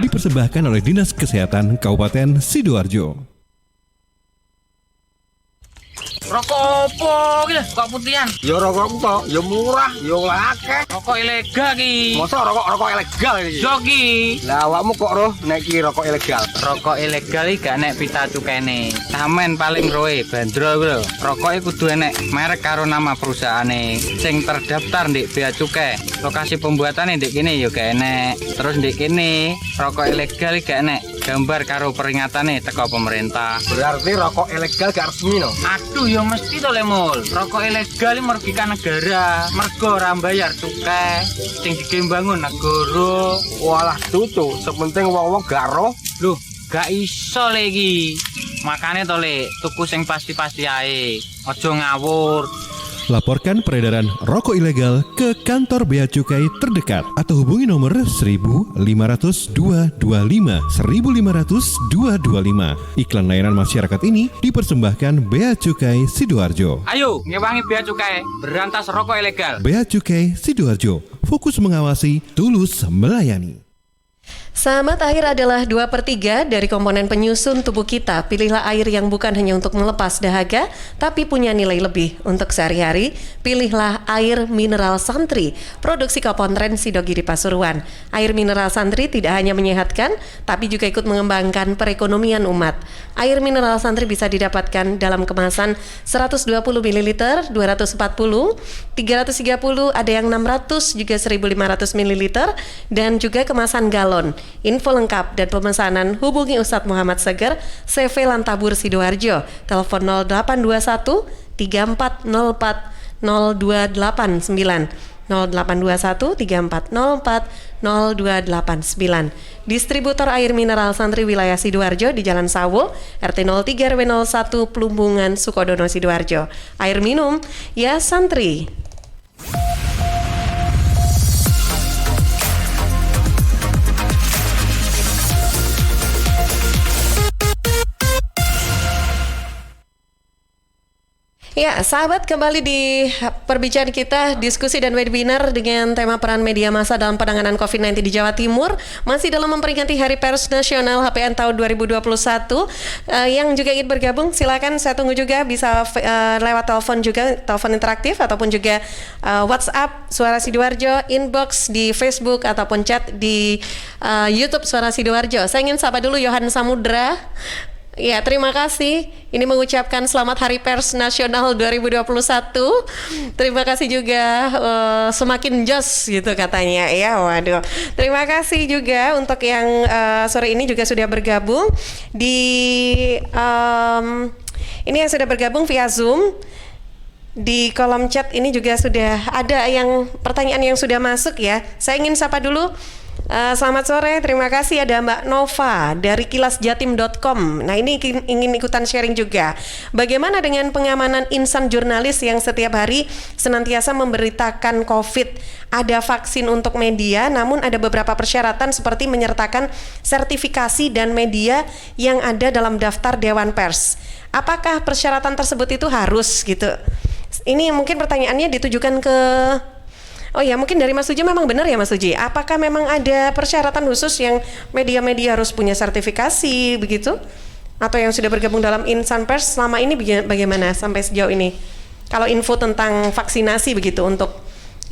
Dipersembahkan oleh Dinas Kesehatan Kabupaten Sidoarjo. Rokok opo iki lho, kok putihan? Ya rokok kok, ya murah, ya akeh. Rokok ilegal ki. Masa rokok ilegal iki? Yo ki. Lah awakmu kok roh nek iki rokok ilegal? Rokok ilegal iki gak nek pita cukene. Samen paling roe bandro iku lho. Rokoke kudu enek merek karo nama perusahaane sing terdaftar ndek bea cukai. Lokasi pembuatane ndek kene ya gak enek. Terus ndek kene rokok ilegal iki gak enek gambar karo peringatane teko pemerintah. Berarti rokok ilegal gak resmi no? Aduh ya mesti to Lemul. Rokok ilegal iki merugikan negara. Mergo ora bayar cukai sing digembangun negara. Walah tutu, sepenting wong-wong gak roh. Loh, gak iso lagi. Makane to Le, tuku sing pasti-pasti ae. Aja ngawur. Laporkan peredaran rokok ilegal ke kantor Bea Cukai terdekat atau hubungi nomor 1.500 225 1.500 225. Iklan layanan masyarakat ini dipersembahkan Bea Cukai Sidoarjo. Ayo, ngewangi Bea Cukai, berantas rokok ilegal. Bea Cukai Sidoarjo, fokus mengawasi, tulus melayani. Sahabat, air adalah 2/3 dari komponen penyusun tubuh kita. Pilihlah air yang bukan hanya untuk melepas dahaga, tapi punya nilai lebih untuk sehari-hari. Pilihlah air mineral Santri, produksi Kopontren Sidogiri Pasuruan. Air mineral Santri tidak hanya menyehatkan, tapi juga ikut mengembangkan perekonomian umat. Air mineral Santri bisa didapatkan dalam kemasan 120 ml, 240, 330, ada yang 600, juga 1500 ml, dan juga kemasan galon. Info lengkap dan pemesanan hubungi Ustadz Muhammad Seger, CV Lantabur Sidoarjo, telepon 0821 3404 0289 0821 3404 0289. Distributor air mineral Santri wilayah Sidoarjo di Jalan Sawo, RT 03 RW 01 Plumbungan Sukodono Sidoarjo. Air minum ya Santri. Ya, sahabat, kembali di perbincangan kita, diskusi dan webinar dengan tema peran media massa dalam penanganan COVID-19 di Jawa Timur. Masih dalam memperingati Hari Pers Nasional HPN tahun 2021. Yang juga ingin bergabung, silakan, saya tunggu juga, bisa lewat telepon juga, telepon interaktif, ataupun juga WhatsApp Suara Sidoarjo, inbox di Facebook, ataupun chat di YouTube Suara Sidoarjo. Saya ingin sapa dulu Yohan Samudra. Ya, terima kasih. Ini mengucapkan selamat Hari Pers Nasional 2021. Terima kasih juga, semakin jos gitu katanya. Ya, waduh. Terima kasih juga untuk yang sore ini juga sudah bergabung di ini yang sudah bergabung via Zoom. Di kolom chat ini juga sudah ada yang pertanyaan yang sudah masuk ya. Saya ingin sapa dulu. Selamat sore, terima kasih, ada Mbak Nova dari kilasjatim.com. Nah, ini ingin ikutan sharing juga. Bagaimana dengan pengamanan insan jurnalis yang setiap hari senantiasa memberitakan COVID? Ada vaksin untuk media, namun ada beberapa persyaratan seperti menyertakan sertifikasi dan media yang ada dalam daftar Dewan Pers. Apakah persyaratan tersebut itu harus gitu? Ini mungkin pertanyaannya ditujukan ke... Oh ya, mungkin dari Mas Suji memang benar ya Mas Suji. Apakah memang ada persyaratan khusus yang media-media harus punya sertifikasi begitu? Atau yang sudah bergabung dalam insan pers selama ini bagaimana sampai sejauh ini? Kalau info tentang vaksinasi begitu untuk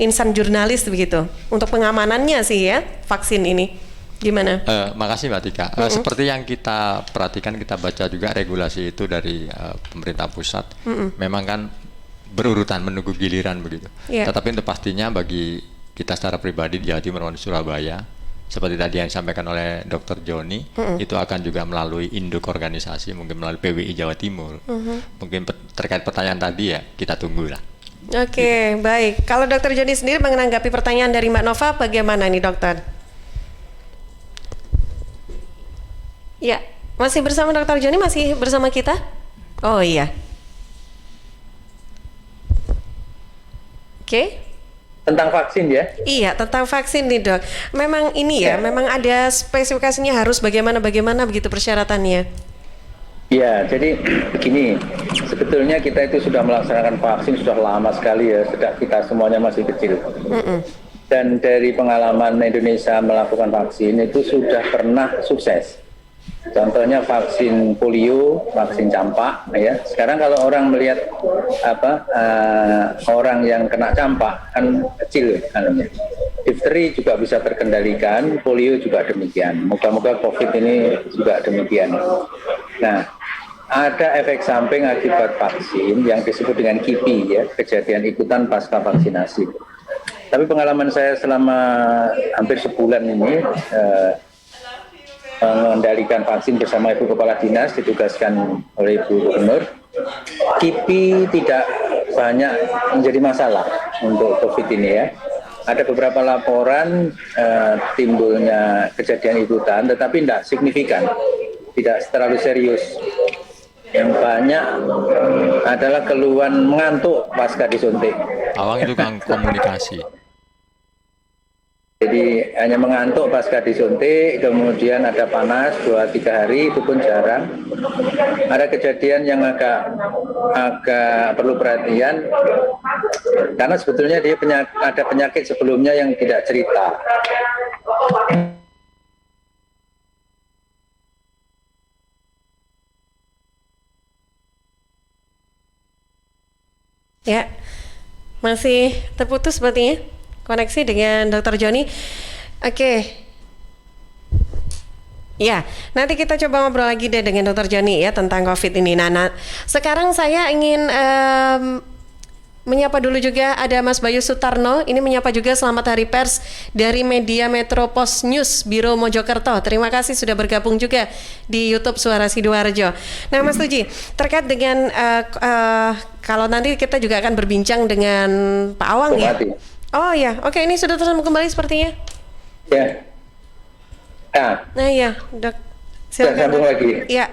insan jurnalis begitu, untuk pengamanannya sih ya vaksin ini gimana? Makasih Mbak Tika. Seperti yang kita perhatikan, kita baca juga regulasi itu dari pemerintah pusat. Memang kan berurutan menunggu giliran begitu. Tetapi untuk pastinya bagi kita secara pribadi di Jawa Timur maupun Surabaya, seperti tadi yang disampaikan oleh Dr. Joni, itu akan juga melalui induk organisasi, mungkin melalui PWI Jawa Timur. Mungkin terkait pertanyaan tadi ya kita tunggulah. Oke, baik. Kalau Dr. Joni sendiri menanggapi pertanyaan dari Mbak Nova, bagaimana nih dokter? Ya, masih bersama Dr. Joni, masih bersama kita? Oh iya. Oke. Tentang vaksin ya? Iya, tentang vaksin nih dok. Memang ini ya, memang ada spesifikasinya harus bagaimana begitu persyaratannya. Ya, jadi begini, sebetulnya kita itu sudah melaksanakan vaksin sudah lama sekali ya, sejak kita semuanya masih kecil. Dan dari pengalaman Indonesia melakukan vaksin itu sudah pernah sukses. Contohnya vaksin polio, vaksin campak, ya. Sekarang kalau orang melihat orang yang kena campak kan kecil, difteri juga bisa terkendalikan, polio juga demikian. Moga-moga COVID ini juga demikian. Nah, ada efek samping akibat vaksin yang disebut dengan KIPI, ya, kejadian ikutan pasca vaksinasi. Tapi pengalaman saya selama hampir sebulan ini. Mengendalikan vaksin bersama Ibu Kepala Dinas ditugaskan oleh Ibu Gubernur, KIPI tidak banyak menjadi masalah untuk COVID ini ya. Ada beberapa laporan timbulnya kejadian ikutan, tetapi tidak signifikan, tidak terlalu serius. Yang banyak adalah keluhan mengantuk pasca disuntik. Awang itu kan komunikasi. Jadi hanya mengantuk pasca disuntik, kemudian ada panas 2-3 hari, itu pun jarang. Ada kejadian yang agak perlu perhatian, karena sebetulnya dia ada penyakit sebelumnya yang tidak cerita. Ya, masih terputus sepertinya koneksi dengan Dr. Joni. Oke. Ya, nanti kita coba ngobrol lagi deh dengan Dr. Joni ya tentang COVID ini. Nah, sekarang saya ingin menyapa dulu juga ada Mas Bayu Sutarno. Ini menyapa juga selamat Hari Pers dari Media Metro Post News Biro Mojokerto. Terima kasih sudah bergabung juga di YouTube Suara Sidoarjo. Nah, Mas Tuji, terkait dengan kalau nanti kita juga akan berbincang dengan Pak Awang ya. Oh ya, oke, ini sudah tersambung kembali sepertinya. Ya. Nah ya, dok. Sambung lagi. Ya.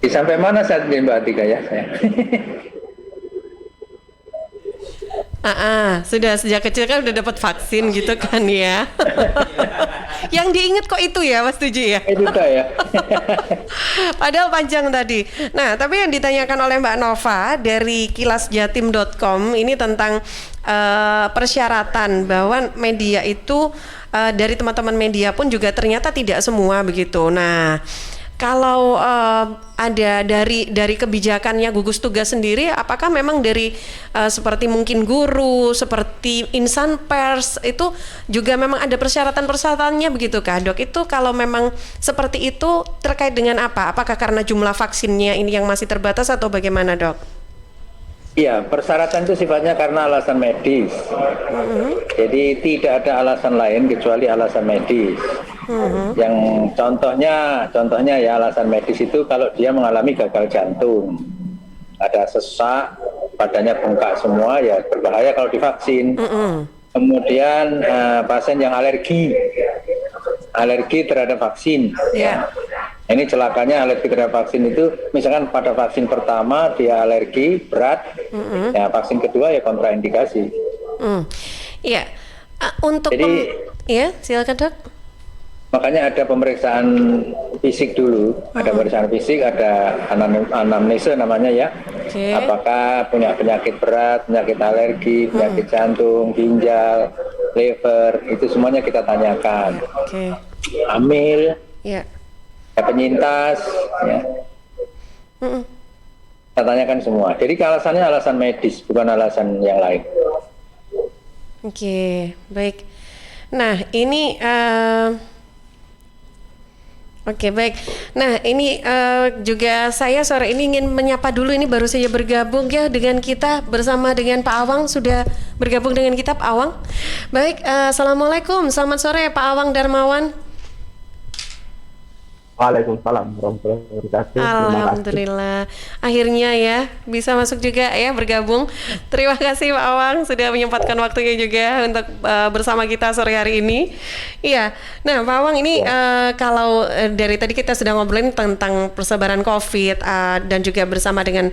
Sampai mana saat ini Mbak Tika ya? Sudah sejak kecil kan udah dapat vaksin gitu kan ya. Yang diingat kok itu ya Mas Tuji ya? Itu ya. Padahal panjang tadi. Nah, tapi yang ditanyakan oleh Mbak Nova dari kilasjatim.com ini tentang persyaratan bahwa media itu dari teman-teman media pun juga ternyata tidak semua begitu. Nah, kalau ada dari kebijakannya gugus tugas sendiri, apakah memang dari seperti mungkin guru, seperti insan pers itu juga memang ada persyaratan-persyaratannya begitu Kak Dok? Itu kalau memang seperti itu terkait dengan apa? Apakah karena jumlah vaksinnya ini yang masih terbatas atau bagaimana Dok? Iya, persyaratan itu sifatnya karena alasan medis. Jadi tidak ada alasan lain kecuali alasan medis. Yang contohnya ya alasan medis itu kalau dia mengalami gagal jantung, ada sesak, badannya bengkak semua, ya berbahaya kalau divaksin. Kemudian pasien yang alergi terhadap vaksin. Ini celakanya alergi terhadap vaksin itu, misalkan pada vaksin pertama dia alergi berat, ya vaksin kedua ya kontraindikasi. Iya, untuk ya silakan Dok. Makanya ada pemeriksaan fisik dulu, ada pemeriksaan fisik, ada anamnese namanya ya. Apakah punya penyakit berat, penyakit alergi, penyakit jantung, ginjal, liver, itu semuanya kita tanyakan. Hamil, penyintas, ya. Kita tanyakan semua. Jadi alasannya alasan medis, bukan alasan yang lain. Oke, baik. Nah, ini Oke, baik. Nah, ini juga saya sore ini ingin menyapa dulu, ini baru saja bergabung ya dengan kita bersama dengan Pak Awang, sudah bergabung dengan kita Pak Awang. Baik, Assalamualaikum, selamat sore Pak Awang Darmawan. Waalaikumsalam warahmatullahi wabarakatuh. Alhamdulillah, akhirnya ya bisa masuk juga ya bergabung. Terima kasih Pak Awang sudah menyempatkan waktunya juga untuk bersama kita sore hari ini. Iya, nah Pak Awang ini kalau dari tadi kita sudah ngobrolin tentang persebaran COVID dan juga bersama dengan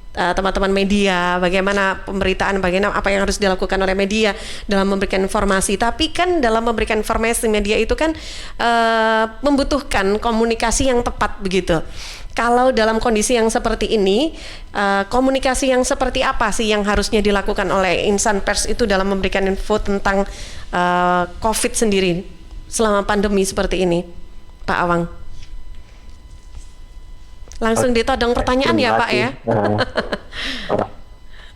teman-teman media, bagaimana pemberitaan, bagaimana apa yang harus dilakukan oleh media dalam memberikan informasi. Tapi kan dalam memberikan informasi media itu kan membutuhkan komunikasi yang tepat begitu. Kalau dalam kondisi yang seperti ini, komunikasi yang seperti apa sih yang harusnya dilakukan oleh insan pers itu dalam memberikan info tentang COVID sendiri selama pandemi seperti ini, Pak Awang? Langsung ditodong pertanyaan ya Pak ya.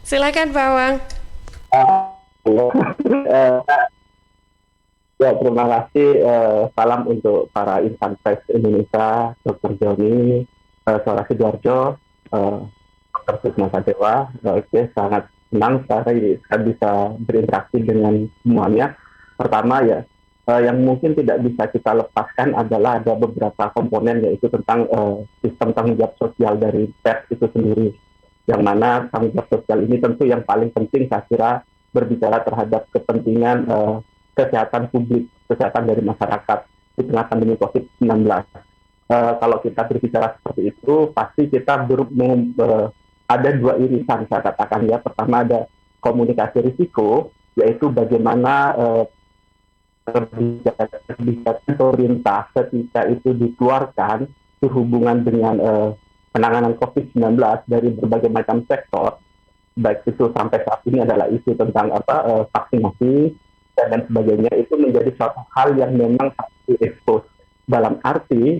Silakan Pak Awang. Ya, terima kasih. Salam untuk para insan pers Indonesia, Dr. Joni, Suara Sidoarjo, Dr. Sukma Sadewa. Oke, sangat senang sekali saya bisa berinteraksi dengan semuanya. Pertama ya, yang mungkin tidak bisa kita lepaskan adalah ada beberapa komponen, yaitu tentang sistem tanggung jawab sosial dari pers itu sendiri, yang mana tanggung jawab sosial ini tentu yang paling penting saya kira berbicara terhadap kepentingan kesehatan publik, kesehatan dari masyarakat di tengah pandemi COVID-19. Kalau kita berbicara seperti itu, pasti kita ada dua irisan saya katakan ya. Pertama ada komunikasi risiko, yaitu bagaimana kebijakan pemerintah ketika itu dikeluarkan berhubungan dengan penanganan COVID-19 dari berbagai macam sektor, baik itu sampai saat ini adalah isu tentang vaksinasi dan lain sebagainya, itu menjadi suatu hal yang memang harus diekspos. Dalam arti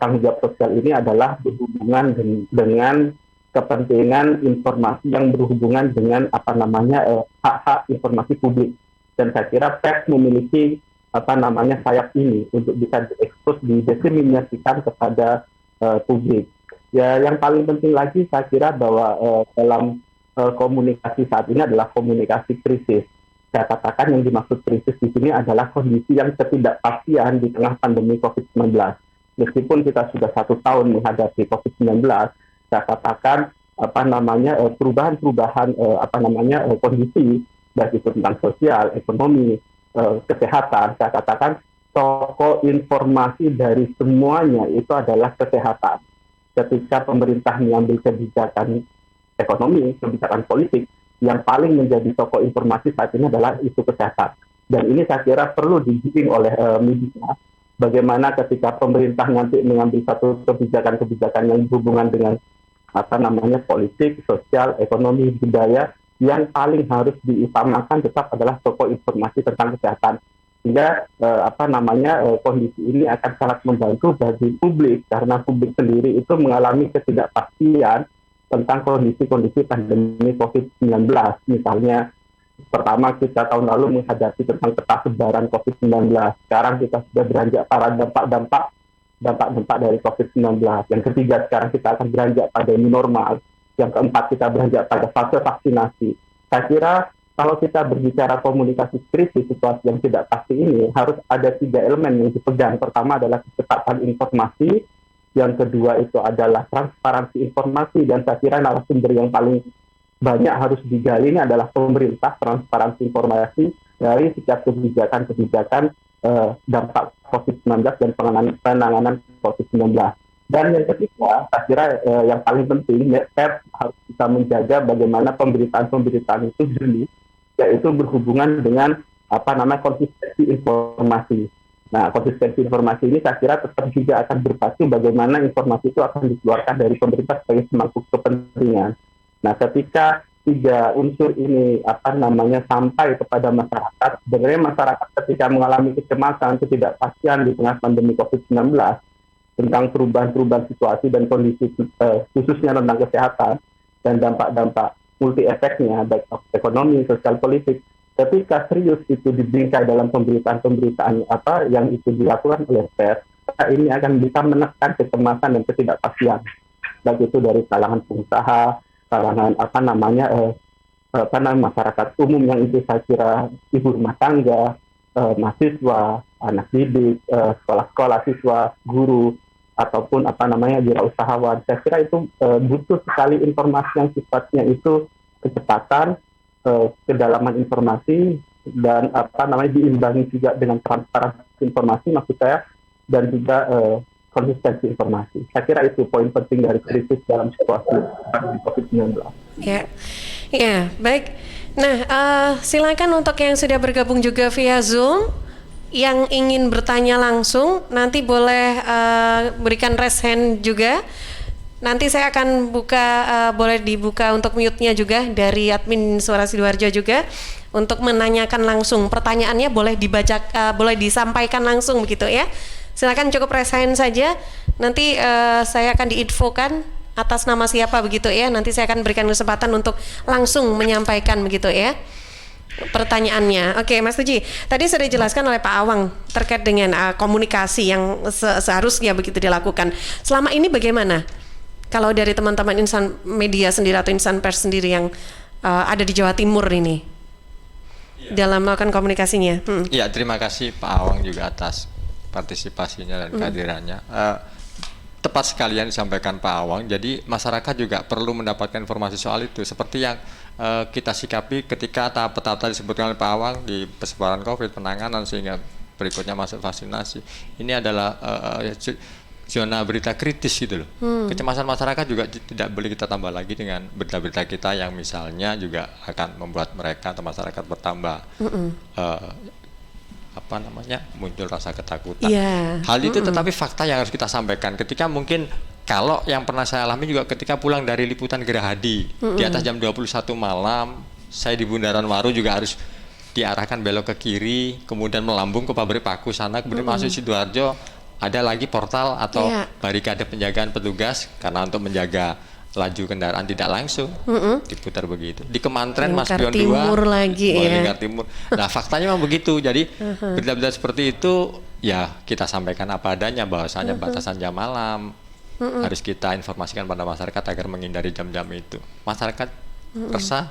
tanggung jawab sosial ini adalah berhubungan dengan kepentingan informasi yang berhubungan dengan hak-hak informasi publik. Dan saya kira pers memiliki sayap ini untuk bisa diekspos, didiseminasikan kepada publik. Ya, yang paling penting lagi saya kira bahwa dalam komunikasi saat ini adalah komunikasi krisis. Saya katakan yang dimaksud krisis di sini adalah kondisi yang ketidakpastian di tengah pandemi COVID-19. Meskipun kita sudah 1 tahun menghadapi COVID-19, saya katakan perubahan-perubahan kondisi, baik itu tentang sosial, ekonomi, kesehatan, saya katakan toko informasi dari semuanya itu adalah kesehatan. Ketika pemerintah mengambil kebijakan ekonomi, kebijakan politik, yang paling menjadi toko informasi saat ini adalah isu kesehatan. Dan ini saya kira perlu dibimbing oleh media. Bagaimana ketika pemerintah nanti mengambil satu kebijakan-kebijakan yang berhubungan dengan politik, sosial, ekonomi, budaya, yang paling harus diutamakan tetap adalah pokok informasi tentang kesehatan. Sehingga kondisi ini akan sangat membantu bagi publik, karena publik sendiri itu mengalami ketidakpastian tentang kondisi-kondisi pandemi COVID-19. Misalnya, pertama kita tahun lalu menghadapi tentang peta sebaran COVID-19. Sekarang kita sudah beranjak pada dampak dari COVID-19. Yang ketiga, sekarang kita akan beranjak pada new normal. Yang keempat, kita beranjak pada fase vaksinasi. Saya kira kalau kita berbicara komunikasi kritis situasi yang tidak pasti ini, harus ada 3 elemen yang dipegang. Pertama adalah kecepatan informasi, yang kedua itu adalah transparansi informasi, dan saya kira narasumber yang paling banyak harus digali ini adalah pemerintah, transparansi informasi dari setiap kebijakan-kebijakan dampak COVID-19 dan penanganan COVID-19. Dan yang ketiga, saya kira yang paling penting, pers harus bisa menjaga bagaimana pemberitaan-pemberitaan itu jeli, yaitu berhubungan dengan konsistensi informasi. Nah, konsistensi informasi ini saya kira tetap juga akan berpacu bagaimana informasi itu akan dikeluarkan dari pemerintah sebagai semangkuk kepentingan. Nah, ketika 3 unsur ini sampai kepada masyarakat, sebenarnya masyarakat ketika mengalami kecemasan, ketidakpastian di tengah pandemi COVID-19 tentang perubahan-perubahan situasi dan kondisi khususnya tentang kesehatan dan dampak-dampak multi efeknya baik ekonomi, sosial, politik. Ketika serius itu dibingkai dalam pemberitaan-pemberitaan yang itu dilakukan oleh pers, ini akan bisa menekan kecemasan dan ketidakpastian, baik itu dari kalangan pengusaha, kalangan masyarakat umum yang itu saya kira ibu rumah tangga, mahasiswa, anak didik, sekolah-sekolah, siswa, guru, ataupun wirausahawan. Saya kira itu butuh sekali informasi yang sifatnya itu kecepatan, kedalaman informasi, dan diimbangi juga dengan transparansi informasi maksud saya, dan juga konsistensi informasi. Saya kira itu poin penting dari krisis dalam situasi COVID-19. Ya, baik. Nah, silakan untuk yang sudah bergabung juga via Zoom, yang ingin bertanya langsung, nanti boleh berikan raise hand juga. Nanti saya akan buka, boleh dibuka untuk mute-nya juga dari admin Suara Sidoarjo juga, untuk menanyakan langsung. Pertanyaannya boleh boleh disampaikan langsung begitu ya. Silakan cukup raise hand saja. Nanti saya akan diinfokan atas nama siapa begitu ya. Nanti saya akan berikan kesempatan untuk langsung menyampaikan begitu ya pertanyaannya. Oke, Mas Tuji, tadi sudah dijelaskan oleh Pak Awang terkait dengan komunikasi yang seharusnya begitu dilakukan. Selama ini bagaimana? Kalau dari teman-teman insan media sendiri atau insan pers sendiri yang ada di Jawa Timur ini dalam melakukan komunikasinya. Iya, terima kasih Pak Awang juga atas partisipasinya dan kehadirannya. Tepat sekali yang disampaikan Pak Awang. Jadi masyarakat juga perlu mendapatkan informasi soal itu. Seperti yang kita sikapi ketika tahap-tahap tadi disebutkan oleh Pak Awang di persebaran COVID, penanganan sehingga berikutnya masuk vaksinasi. Ini adalah zona berita kritis gitu loh. Kecemasan masyarakat juga tidak boleh kita tambah lagi dengan berita-berita kita yang misalnya juga akan membuat mereka atau masyarakat bertambah muncul rasa ketakutan. Hal itu tetapi fakta yang harus kita sampaikan. Ketika mungkin kalau yang pernah saya alami juga ketika pulang dari liputan Gerahadi di atas jam 21 malam, saya di Bundaran Waru juga harus diarahkan belok ke kiri, kemudian melambung ke pabrik paku sana, kemudian masuk Sidoarjo. Ada lagi portal atau barikade penjagaan petugas karena untuk menjaga laju kendaraan tidak langsung diputar begitu. Di Kemantren Mas Pion 2 Lingkar Timur. Nah, faktanya memang begitu. Jadi berita-berita seperti itu ya kita sampaikan apa adanya, bahwasanya batasan jam malam harus kita informasikan pada masyarakat agar menghindari jam-jam itu. Masyarakat resah,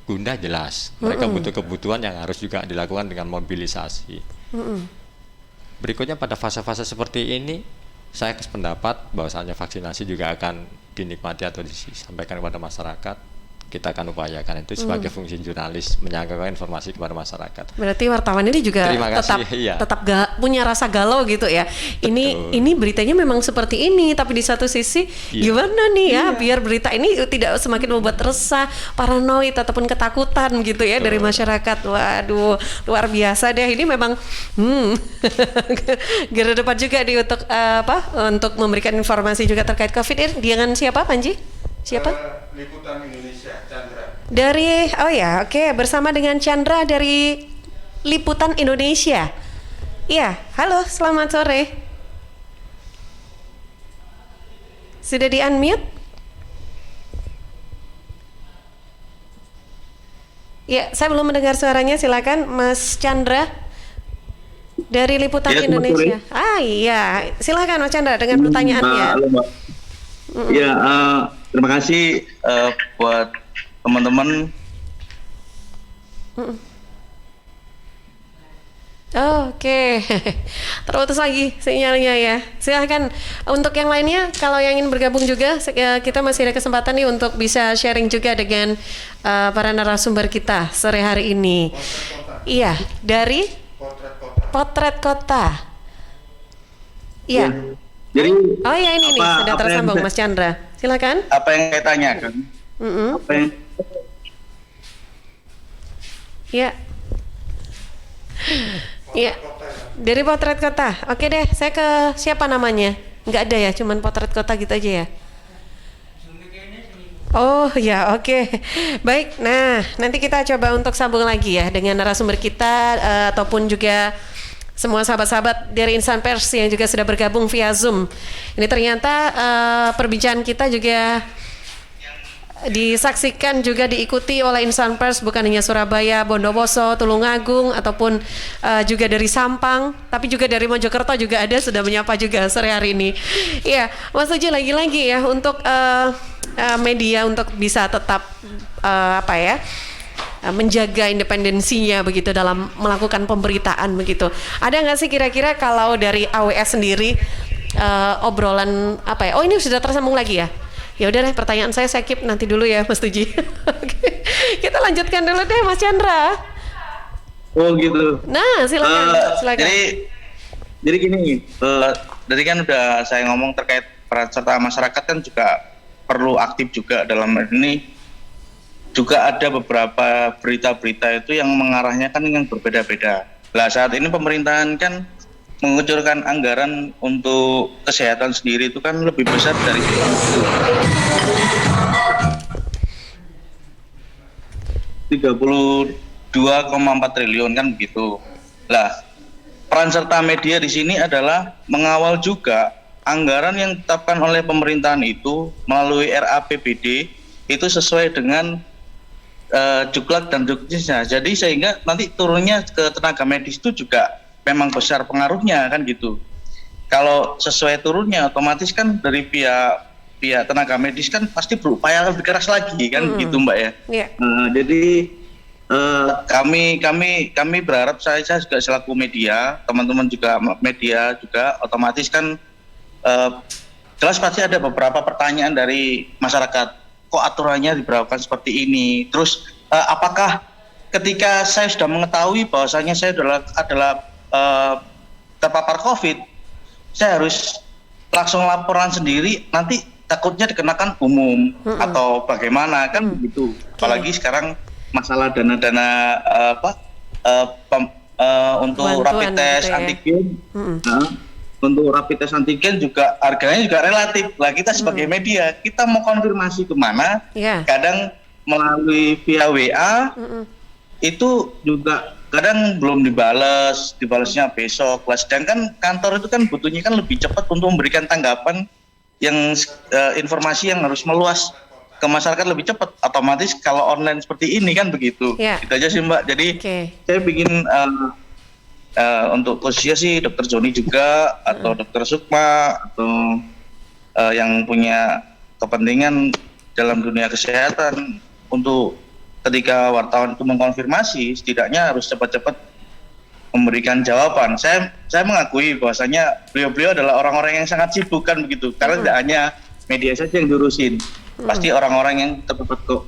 gundah jelas. Mereka butuh kebutuhan yang harus juga dilakukan dengan mobilisasi. Berikutnya pada fase-fase seperti ini saya sependapat bahwasanya vaksinasi juga akan dinikmati atau disampaikan kepada masyarakat kita akan upayakan itu sebagai fungsi jurnalis, menyampaikan informasi kepada masyarakat. Berarti wartawan ini juga tetap punya rasa galau gitu ya. Ini beritanya memang seperti ini, tapi di satu sisi gimana nih ya biar berita ini tidak semakin membuat resah, paranoid ataupun ketakutan gitu ya dari masyarakat. Waduh, luar biasa deh. Ini memang garda depan juga nih untuk memberikan informasi juga terkait COVID. Dengan siapa, Panji? Siapa? Liputan Indonesia, Chandra. Bersama dengan Chandra dari Liputan Indonesia. Iya, halo, selamat sore. Sudah di-unmute? Ya, saya belum mendengar suaranya, silakan Mas Chandra dari Liputan Indonesia. Iya, silakan Mas Chandra dengan pertanyaannya. Halo, Mbak. Ya, terima kasih buat teman-teman. Oke. Terputus lagi sinyalnya ya. Silahkan untuk yang lainnya kalau yang ingin bergabung juga kita masih ada kesempatan nih untuk bisa sharing juga dengan para narasumber kita sore hari ini. Iya, dari Potret Kota. Iya. Jadi ini nih sudah tersambung Mas Chandra. Silakan. Apa yang saya tanyakan? Apa yang... Ya. Iya. Dari Potret Kota. Oke deh, saya ke siapa namanya? Nggak ada ya, cuman Potret Kota gitu aja ya. Oh ya, oke. Baik, nah nanti kita coba untuk sambung lagi ya dengan narasumber kita ataupun juga semua sahabat-sahabat dari Insan Pers yang juga sudah bergabung via Zoom. Ini ternyata perbincangan kita juga disaksikan juga diikuti oleh Insan Pers bukan hanya Surabaya, Bondowoso, Tulungagung ataupun juga dari Sampang, tapi juga dari Mojokerto juga ada sudah menyapa juga sore hari ini. Iya, Mas Uji lagi-lagi ya untuk media untuk bisa tetap menjaga independensinya begitu dalam melakukan pemberitaan begitu. Ada nggak sih kira-kira kalau dari AWS sendiri obrolan Oh ini sudah tersambung lagi ya? Ya udah deh, pertanyaan saya keep nanti dulu ya Mas Tuji. Oke. Kita lanjutkan dulu deh Mas Chandra. Oh gitu. Nah silakan. Jadi gini, tadi kan udah saya ngomong terkait peran serta masyarakat kan juga perlu aktif juga dalam ini. Juga ada beberapa berita-berita itu yang mengarahnya kan yang berbeda-beda. Nah saat ini pemerintahan kan mengucurkan anggaran untuk kesehatan sendiri itu kan lebih besar dari 32,4 triliun kan begitu. Lah peran serta media di sini adalah mengawal juga anggaran yang ditetapkan oleh pemerintahan itu melalui RAPBD itu sesuai dengan juklak dan juknisnya. Jadi sehingga nanti turunnya ke tenaga medis itu juga memang besar pengaruhnya kan gitu. Kalau sesuai turunnya otomatis kan dari pihak tenaga medis kan pasti berupaya lebih keras lagi kan gitu Mbak ya. Yeah. Jadi kami berharap saya juga selaku media, teman-teman juga media juga otomatis kan jelas pasti ada beberapa pertanyaan dari masyarakat. Kok aturannya diberlakukan seperti ini? Terus apakah ketika saya sudah mengetahui bahwasanya saya adalah terpapar COVID, saya harus langsung laporan sendiri, nanti takutnya dikenakan umum atau bagaimana kan begitu. Apalagi sekarang masalah dana-dana untuk rapid test antigen. Untuk rapid test antigen juga harganya juga relatif. Lah kita sebagai media, kita mau konfirmasi kemana, kadang melalui via WA, itu juga kadang belum dibalasnya besok. Lah sedangkan kantor itu kan butuhnya kan lebih cepat untuk memberikan tanggapan yang informasi yang harus meluas ke masyarakat lebih cepat. Otomatis kalau online seperti ini kan begitu. Itu aja sih Mbak. Jadi saya bikin untuk khususnya sih Dr. Joni juga atau Dr. Sukma atau yang punya kepentingan dalam dunia kesehatan untuk ketika wartawan itu mengkonfirmasi setidaknya harus cepat-cepat memberikan jawaban. Saya mengakui bahwasanya beliau-beliau adalah orang-orang yang sangat sibuk kan begitu karena tidak hanya media saja yang diurusin. pasti orang-orang yang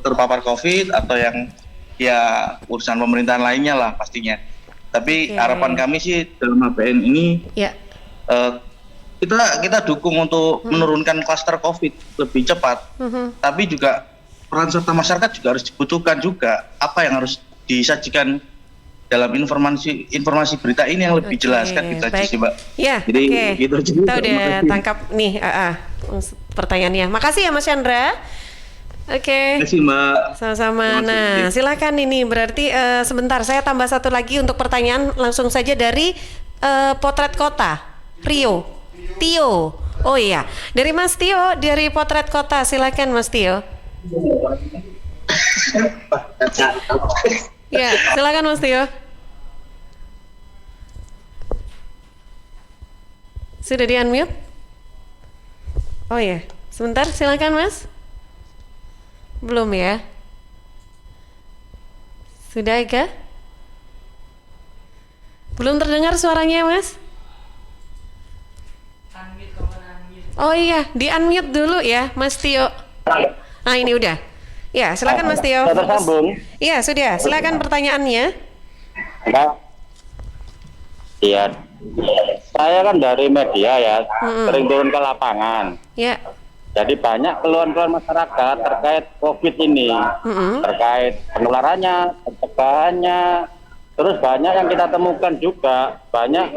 terpapar COVID atau yang ya urusan pemerintahan lainnya lah pastinya. Tapi harapan kami sih dalam APN ini kita dukung untuk menurunkan klaster COVID lebih cepat. Tapi juga peran serta masyarakat juga harus dibutuhkan juga. Apa yang harus disajikan dalam informasi berita ini yang lebih jelas kan gitu aja sih, Mbak. Ya, jadi gitu aja. Kita udah tangkap nih pertanyaannya. Makasih ya Mas Chandra. Oke. Terima kasih Mbak. Sama-sama. Nah, silakan ini berarti sebentar saya tambah satu lagi untuk pertanyaan langsung saja dari Potret Kota Tio. Oh iya, dari Mas Tio dari Potret Kota. Silakan Mas Tio. Ya, silakan Mas Tio. Sudah di-unmute? Oh iya, sebentar silakan Mas. Belum ya? Sudah Eka? Belum terdengar suaranya Mas? Oh iya, di-unmute dulu ya Mas Tio. Nah ini udah. Ya, silakan Mas Tio. Tersambung. Iya, sudah. Silakan pertanyaannya. Iya. Saya kan dari media ya, sering turun ke lapangan. Ya. Jadi banyak keluhan-keluhan masyarakat terkait COVID ini, terkait penularannya, pencegahannya. Terus banyak yang kita temukan juga, banyak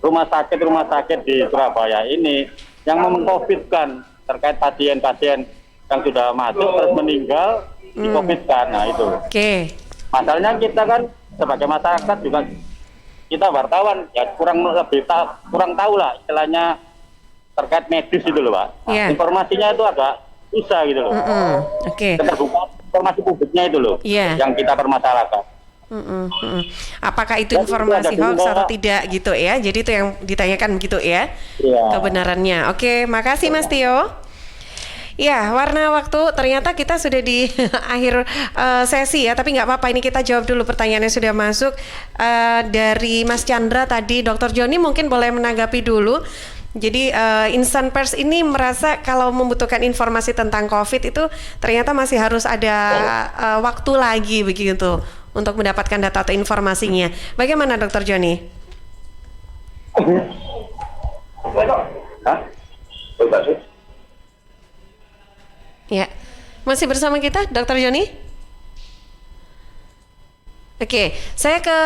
rumah sakit di Surabaya ini yang mengcovidkan terkait pasien-pasien yang sudah masuk terus meninggal di COVID-kan. Nah itu. Masalahnya kita kan sebagai masyarakat juga, kita wartawan ya kurang tahu lah istilahnya terkait medis itu loh Pak. Informasinya itu agak susah gitu loh. Keterbukaan informasi publiknya itu loh yang kita permasalahkan. Apakah itu informasi hoax atau tidak gitu ya? Jadi itu yang ditanyakan begitu ya? Kebenarannya. Oke, makasih Mas Tio. Ya, warna waktu ternyata kita sudah di akhir sesi ya, tapi nggak apa-apa, ini kita jawab dulu pertanyaan yang sudah masuk dari Mas Chandra tadi. Dr. Joni mungkin boleh menanggapi dulu. Jadi Insan Pers ini merasa kalau membutuhkan informasi tentang COVID itu ternyata masih harus ada waktu lagi begitu untuk mendapatkan data atau informasinya. Bagaimana Dr. Joni? Ya, masih bersama kita Dr. Joni? Oke, saya ke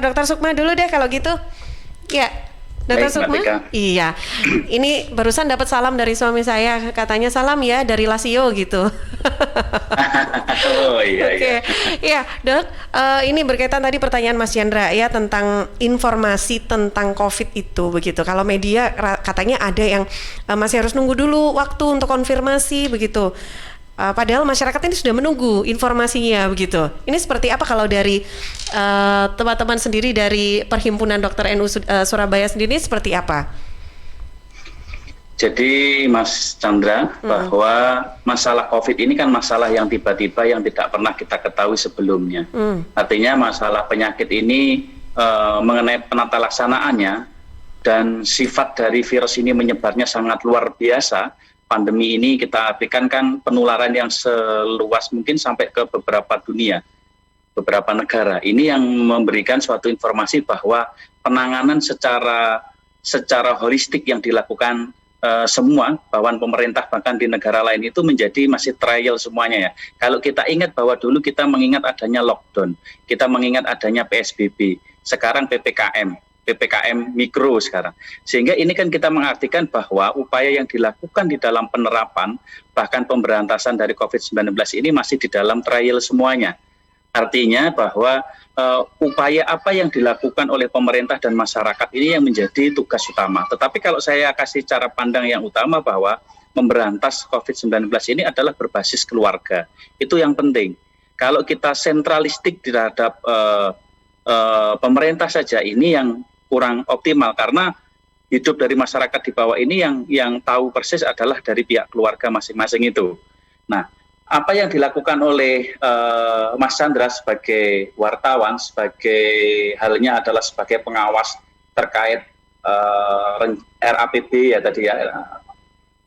Dr. Sukma dulu deh kalau gitu. Ya, Dr. Sukma? Iya, ini barusan dapat salam dari suami saya, katanya salam ya dari Lasio gitu. Oh iya. Oke, ya Dok, ini berkaitan tadi pertanyaan Mas Chandra ya tentang informasi tentang COVID itu begitu. Kalau media katanya ada yang masih harus nunggu dulu waktu untuk konfirmasi begitu. Padahal masyarakat ini sudah menunggu informasinya begitu. Ini seperti apa kalau dari teman-teman sendiri dari Perhimpunan Dokter NU Surabaya sendiri seperti apa? Jadi Mas Chandra, bahwa masalah COVID ini kan masalah yang tiba-tiba yang tidak pernah kita ketahui sebelumnya. Artinya masalah penyakit ini mengenai penata laksanaannya dan sifat dari virus ini menyebarnya sangat luar biasa. Pandemi ini kita artikan kan penularan yang seluas mungkin sampai ke beberapa dunia, beberapa negara. Ini yang memberikan suatu informasi bahwa penanganan secara holistik yang dilakukan semua bawahan pemerintah bahkan di negara lain itu menjadi masih trial semuanya ya. Kalau kita ingat bahwa dulu kita mengingat adanya lockdown, kita mengingat adanya PSBB, sekarang PPKM mikro sekarang. Sehingga ini kan kita mengartikan bahwa upaya yang dilakukan di dalam penerapan bahkan pemberantasan dari COVID-19 ini masih di dalam trial semuanya. Artinya bahwa upaya apa yang dilakukan oleh pemerintah dan masyarakat ini yang menjadi tugas utama. Tetapi kalau saya kasih cara pandang yang utama bahwa memberantas COVID-19 ini adalah berbasis keluarga. Itu yang penting. Kalau kita sentralistik terhadap pemerintah saja ini yang kurang optimal, karena hidup dari masyarakat di bawah ini yang tahu persis adalah dari pihak keluarga masing-masing itu. Nah, apa yang dilakukan oleh Mas Chandra sebagai wartawan, sebagai halnya adalah sebagai pengawas terkait RAPB ya tadi ya,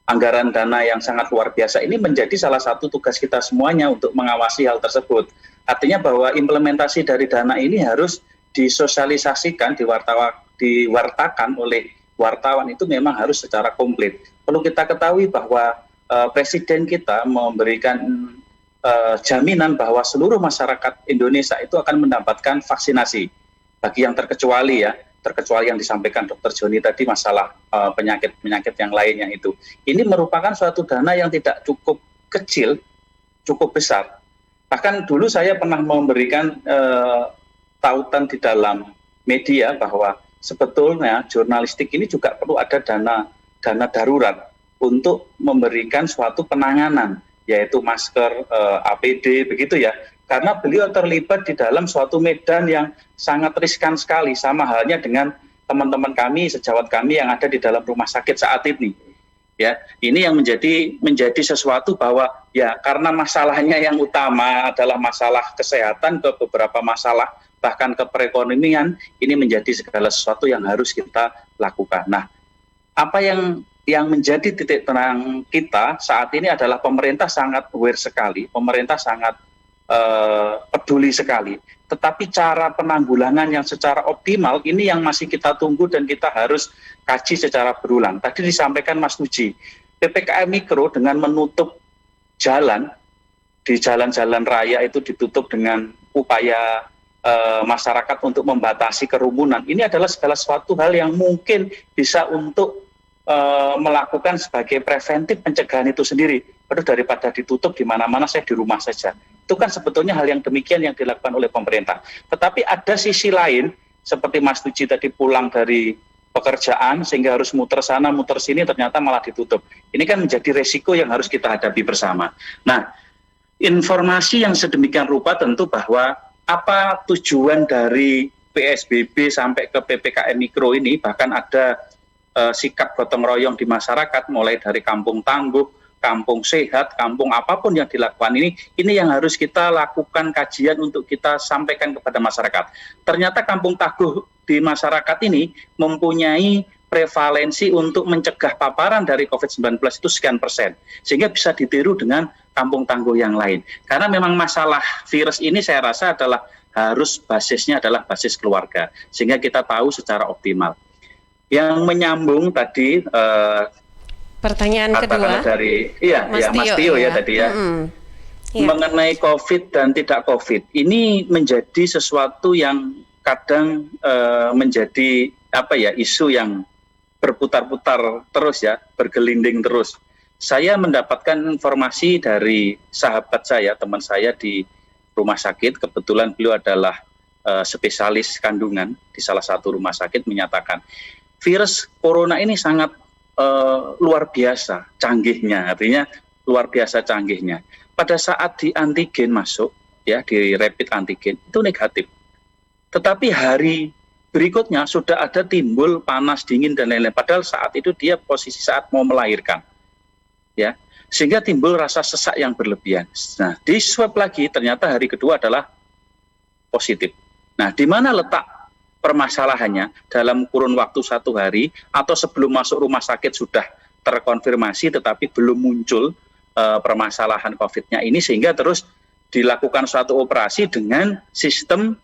anggaran dana yang sangat luar biasa ini menjadi salah satu tugas kita semuanya untuk mengawasi hal tersebut. Artinya bahwa implementasi dari dana ini harus disosialisasikan, diwartakan oleh wartawan itu memang harus secara komplit. Perlu kita ketahui bahwa Presiden kita memberikan jaminan bahwa seluruh masyarakat Indonesia itu akan mendapatkan vaksinasi. Bagi yang terkecuali yang disampaikan Dr. Joni tadi masalah penyakit-penyakit yang lainnya itu. Ini merupakan suatu dana yang tidak cukup kecil, cukup besar. Bahkan dulu saya pernah memberikan tautan di dalam media bahwa sebetulnya jurnalistik ini juga perlu ada dana darurat untuk memberikan suatu penanganan, yaitu masker, APD, begitu ya. Karena beliau terlibat di dalam suatu medan yang sangat riskan sekali, sama halnya dengan teman-teman kami, sejawat kami yang ada di dalam rumah sakit saat ini. Ya, ini yang menjadi sesuatu bahwa ya karena masalahnya yang utama adalah masalah kesehatan ke beberapa masalah bahkan ke perekonomian, ini menjadi segala sesuatu yang harus kita lakukan. Nah, apa yang menjadi titik terang kita saat ini adalah pemerintah sangat aware sekali, pemerintah sangat peduli sekali. Tetapi cara penanggulangan yang secara optimal ini yang masih kita tunggu dan kita harus kaji secara berulang. Tadi disampaikan Mas Nuji, PPKM Mikro dengan menutup jalan, di jalan-jalan raya itu ditutup dengan upaya masyarakat untuk membatasi kerumunan. Ini adalah segala sesuatu hal yang mungkin bisa untuk melakukan sebagai preventif pencegahan itu sendiri. Aduh, daripada ditutup di mana-mana, saya di rumah saja. Itu kan sebetulnya hal yang demikian yang dilakukan oleh pemerintah. Tetapi ada sisi lain, seperti Mas Nuji tadi pulang dari pekerjaan sehingga harus muter sana, muter sini, ternyata malah ditutup. Ini kan menjadi resiko yang harus kita hadapi bersama. Nah, informasi yang sedemikian rupa tentu bahwa apa tujuan dari PSBB sampai ke PPKM Mikro ini, bahkan ada sikap gotong royong di masyarakat, mulai dari kampung tangguh, kampung sehat, kampung apapun yang dilakukan ini yang harus kita lakukan kajian untuk kita sampaikan kepada masyarakat. Ternyata kampung tangguh di masyarakat ini mempunyai prevalensi untuk mencegah paparan dari COVID-19 itu sekian persen, sehingga bisa ditiru dengan kampung tangguh yang lain. Karena memang masalah virus ini saya rasa adalah basisnya adalah basis keluarga, sehingga kita tahu secara optimal. Yang menyambung tadi pertanyaan kedua dari Mas Tio ya tadi ya. Mengenai COVID dan tidak COVID, ini menjadi sesuatu yang kadang menjadi isu yang berputar-putar terus ya, bergelinding terus. Saya mendapatkan informasi dari sahabat saya, teman saya di rumah sakit, kebetulan beliau adalah spesialis kandungan di salah satu rumah sakit, menyatakan virus corona ini sangat luar biasa canggihnya, artinya luar biasa canggihnya. Pada saat di antigen masuk, ya di rapid antigen itu negatif. Tetapi hari berikutnya sudah ada timbul panas, dingin dan lain-lain. Padahal saat itu dia posisi saat mau melahirkan, ya, sehingga timbul rasa sesak yang berlebihan. Nah, di swab lagi ternyata hari kedua adalah positif. Nah, di mana letak permasalahannya? Dalam kurun waktu 1 hari atau sebelum masuk rumah sakit sudah terkonfirmasi tetapi belum muncul permasalahan COVID-nya ini, sehingga terus dilakukan suatu operasi dengan sistem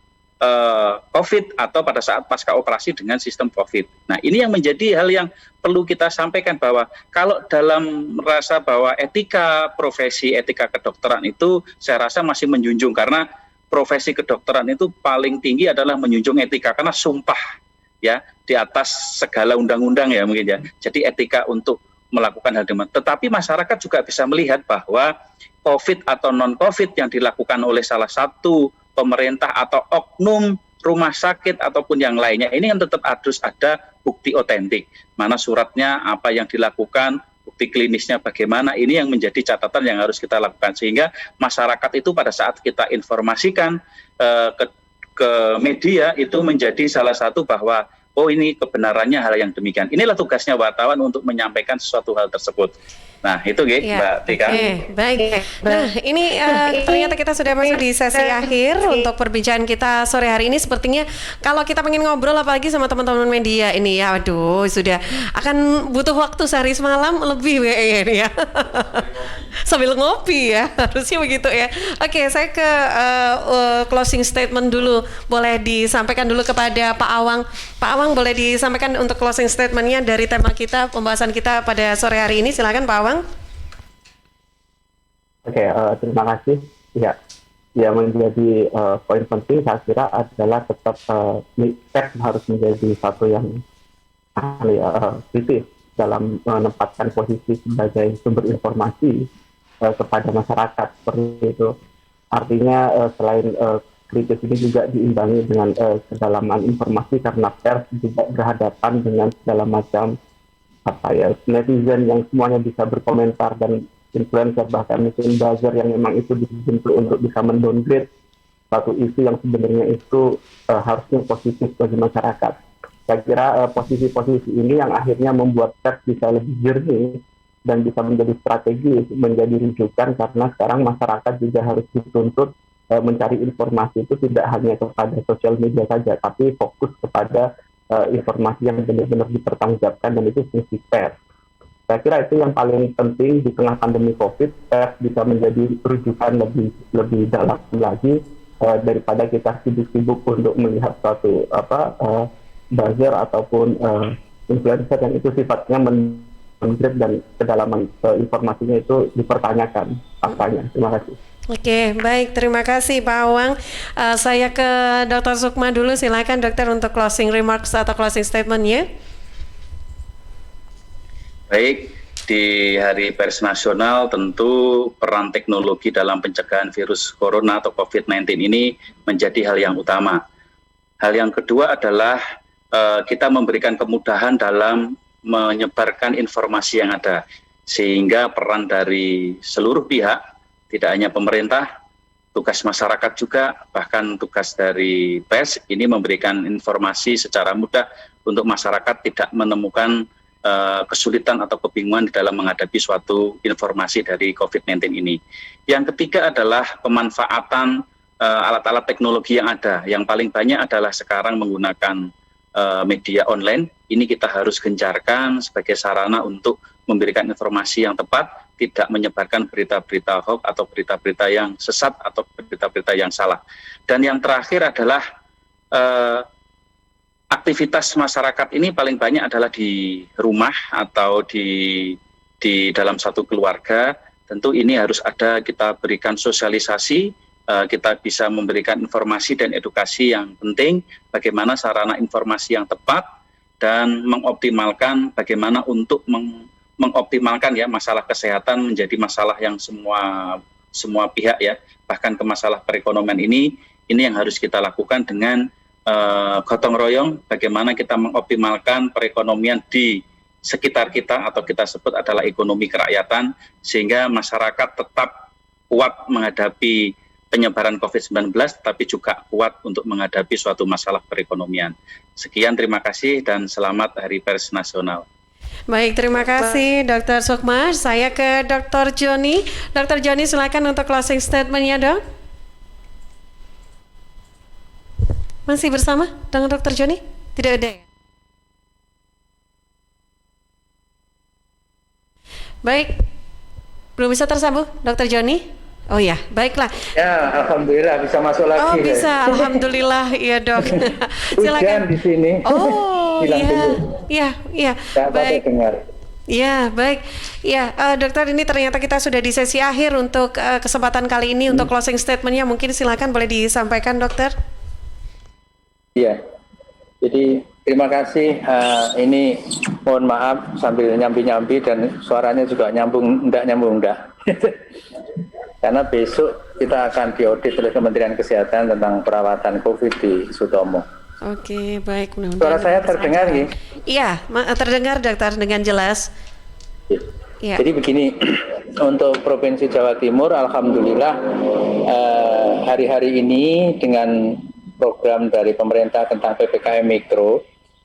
COVID atau pada saat pasca operasi dengan sistem COVID. Nah, ini yang menjadi hal yang perlu kita sampaikan, bahwa kalau dalam rasa bahwa etika profesi, etika kedokteran itu saya rasa masih menjunjung, karena profesi kedokteran itu paling tinggi adalah menjunjung etika, karena sumpah ya di atas segala undang-undang ya mungkin ya. Jadi etika untuk melakukan hal demikian. Tetapi masyarakat juga bisa melihat bahwa COVID atau non-COVID yang dilakukan oleh salah satu pemerintah atau oknum rumah sakit ataupun yang lainnya, ini kan tetap harus ada bukti otentik. Mana suratnya, apa yang dilakukan, bukti klinisnya bagaimana, ini yang menjadi catatan yang harus kita lakukan, sehingga masyarakat itu pada saat kita informasikan ke media itu menjadi salah satu bahwa oh ini kebenarannya hal yang demikian. Inilah tugasnya wartawan untuk menyampaikan sesuatu hal tersebut. Nah itu Mbak Tika. Baik. Nah ini ternyata kita sudah masuk di sesi akhir untuk perbincangan kita sore hari ini. Sepertinya kalau kita pengen ngobrol apalagi sama teman-teman media ini ya, aduh sudah akan butuh waktu sehari semalam lebih ya. Sambil ngopi ya, harusnya begitu ya. Oke, saya ke closing statement dulu. Boleh disampaikan dulu kepada Pak Awang. Pak Awang boleh disampaikan untuk closing statementnya dari tema kita, pembahasan kita pada sore hari ini. Silakan Pak Awang. Oke, terima kasih. Ya, yang menjadi poin penting saya kira adalah tetap pers harus menjadi satu yang kritis dalam menempatkan posisi sebagai sumber informasi kepada masyarakat seperti itu. Artinya selain kritis ini juga diimbangi dengan kedalaman informasi karena pers juga berhadapan dengan segala macam netizen yang semuanya bisa berkomentar dan influencer bahkan mungkin buzzer yang memang itu dibentuk untuk bisa mendowngrade satu isu yang sebenarnya itu harusnya positif bagi masyarakat. Saya kira posisi-posisi ini yang akhirnya membuat pers bisa lebih jernih dan bisa menjadi strategi, menjadi rujukan karena sekarang masyarakat juga harus dituntut mencari informasi itu tidak hanya kepada sosial media saja, tapi fokus kepada informasi yang benar-benar dipertanggungjawabkan dan itu fungsi pers. Saya kira itu yang paling penting di tengah pandemi COVID, pers bisa menjadi rujukan lebih dalam lagi daripada kita sibuk-sibuk untuk melihat suatu buzzer ataupun influencer yang itu sifatnya mengrip dan kedalaman informasinya itu dipertanyakan faktanya. Terima kasih. Oke, baik. Terima kasih Pak Awang. Saya ke Dr. Sukma dulu. Silakan dokter untuk closing remarks atau closing statement-nya. Baik, di Hari Pers Nasional tentu peran teknologi dalam pencegahan virus corona atau COVID-19 ini menjadi hal yang utama. Hal yang kedua adalah kita memberikan kemudahan dalam menyebarkan informasi yang ada. Sehingga peran dari seluruh pihak, tidak hanya pemerintah, tugas masyarakat juga, bahkan tugas dari pers ini memberikan informasi secara mudah untuk masyarakat tidak menemukan kesulitan atau kebingungan di dalam menghadapi suatu informasi dari COVID-19 ini. Yang ketiga adalah pemanfaatan alat-alat teknologi yang ada. Yang paling banyak adalah sekarang menggunakan media online. Ini kita harus gencarkan sebagai sarana untuk memberikan informasi yang tepat, tidak menyebarkan berita-berita hoax atau berita-berita yang sesat atau berita-berita yang salah. Dan yang terakhir adalah aktivitas masyarakat ini paling banyak adalah di rumah atau di dalam satu keluarga. Tentu ini harus ada kita berikan sosialisasi, kita bisa memberikan informasi dan edukasi yang penting, bagaimana sarana informasi yang tepat dan mengoptimalkan bagaimana untuk mengoptimalkan ya masalah kesehatan menjadi masalah yang semua pihak ya, bahkan ke masalah perekonomian ini yang harus kita lakukan dengan gotong royong, bagaimana kita mengoptimalkan perekonomian di sekitar kita atau kita sebut adalah ekonomi kerakyatan, sehingga masyarakat tetap kuat menghadapi penyebaran COVID-19 tetapi juga kuat untuk menghadapi suatu masalah perekonomian. Sekian, terima kasih dan selamat Hari Pers Nasional. Baik, terima kasih Dr. Sukma. Saya ke Dr. Joni. Dr. Joni, silakan untuk closing statement-nya, Dok. Masih bersama dengan Dr. Joni? Tidak ada ya? Baik, belum bisa tersambung Dr. Joni? Oh ya, baiklah. Ya, alhamdulillah bisa masuk lagi. Oh bisa, alhamdulillah, iya Dok. Silakan di sini. Oh iya. Baik. Dengar. Ya, baik. Ya, dokter, ini ternyata kita sudah di sesi akhir untuk kesempatan kali ini untuk closing statement-nya. Mungkin silakan boleh disampaikan, dokter. Iya. Jadi terima kasih. Ini mohon maaf sambil nyambi-nyambi dan suaranya juga nyambung enggak. Karena besok kita akan diaudit oleh Kementerian Kesehatan tentang perawatan COVID di Sutomo. Oke, baik. Suara saya terdengar nih? Iya, terdengar dokter dengan jelas. Ya. Jadi begini, untuk Provinsi Jawa Timur, alhamdulillah hari-hari ini dengan program dari pemerintah tentang PPKM Mikro,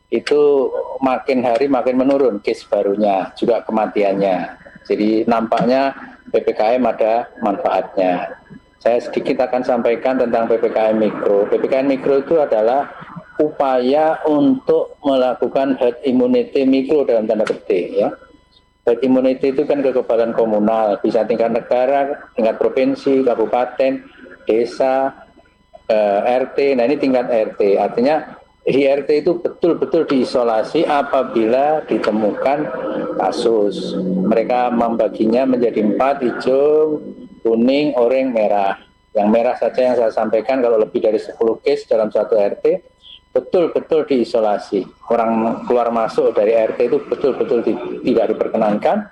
itu makin hari makin menurun case barunya, juga kematiannya. Jadi nampaknya PPKM ada manfaatnya. Saya sedikit akan sampaikan tentang PPKM Mikro. PPKM Mikro itu adalah upaya untuk melakukan herd immunity mikro dalam tanda petik, ya. Herd immunity itu kan kekebalan komunal, bisa tingkat negara, tingkat provinsi, kabupaten, desa, RT. Nah ini tingkat RT, artinya di RT itu betul-betul diisolasi apabila ditemukan kasus. Mereka membaginya menjadi 4, hijau, kuning, oranye, merah. Yang merah saja yang saya sampaikan, kalau lebih dari 10 case dalam satu RT, betul-betul diisolasi. Orang keluar masuk dari RT itu betul-betul tidak diperkenankan.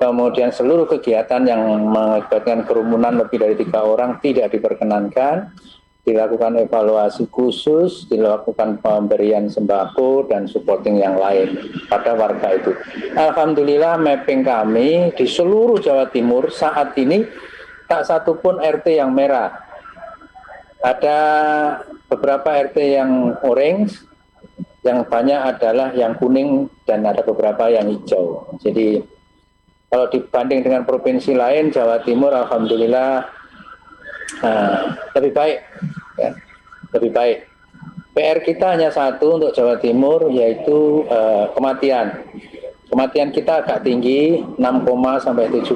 Kemudian seluruh kegiatan yang mengakibatkan kerumunan lebih dari 3 orang tidak diperkenankan. Dilakukan evaluasi khusus, dilakukan pemberian sembako dan supporting yang lain pada warga itu. Alhamdulillah mapping kami di seluruh Jawa Timur saat ini tak satu pun RT yang merah. Ada beberapa RT yang orange, yang banyak adalah yang kuning dan ada beberapa yang hijau. Jadi kalau dibanding dengan provinsi lain, Jawa Timur alhamdulillah lebih baik, ya, lebih baik. PR kita hanya satu untuk Jawa Timur, yaitu kematian. Kematian kita agak tinggi, 6, sampai 7.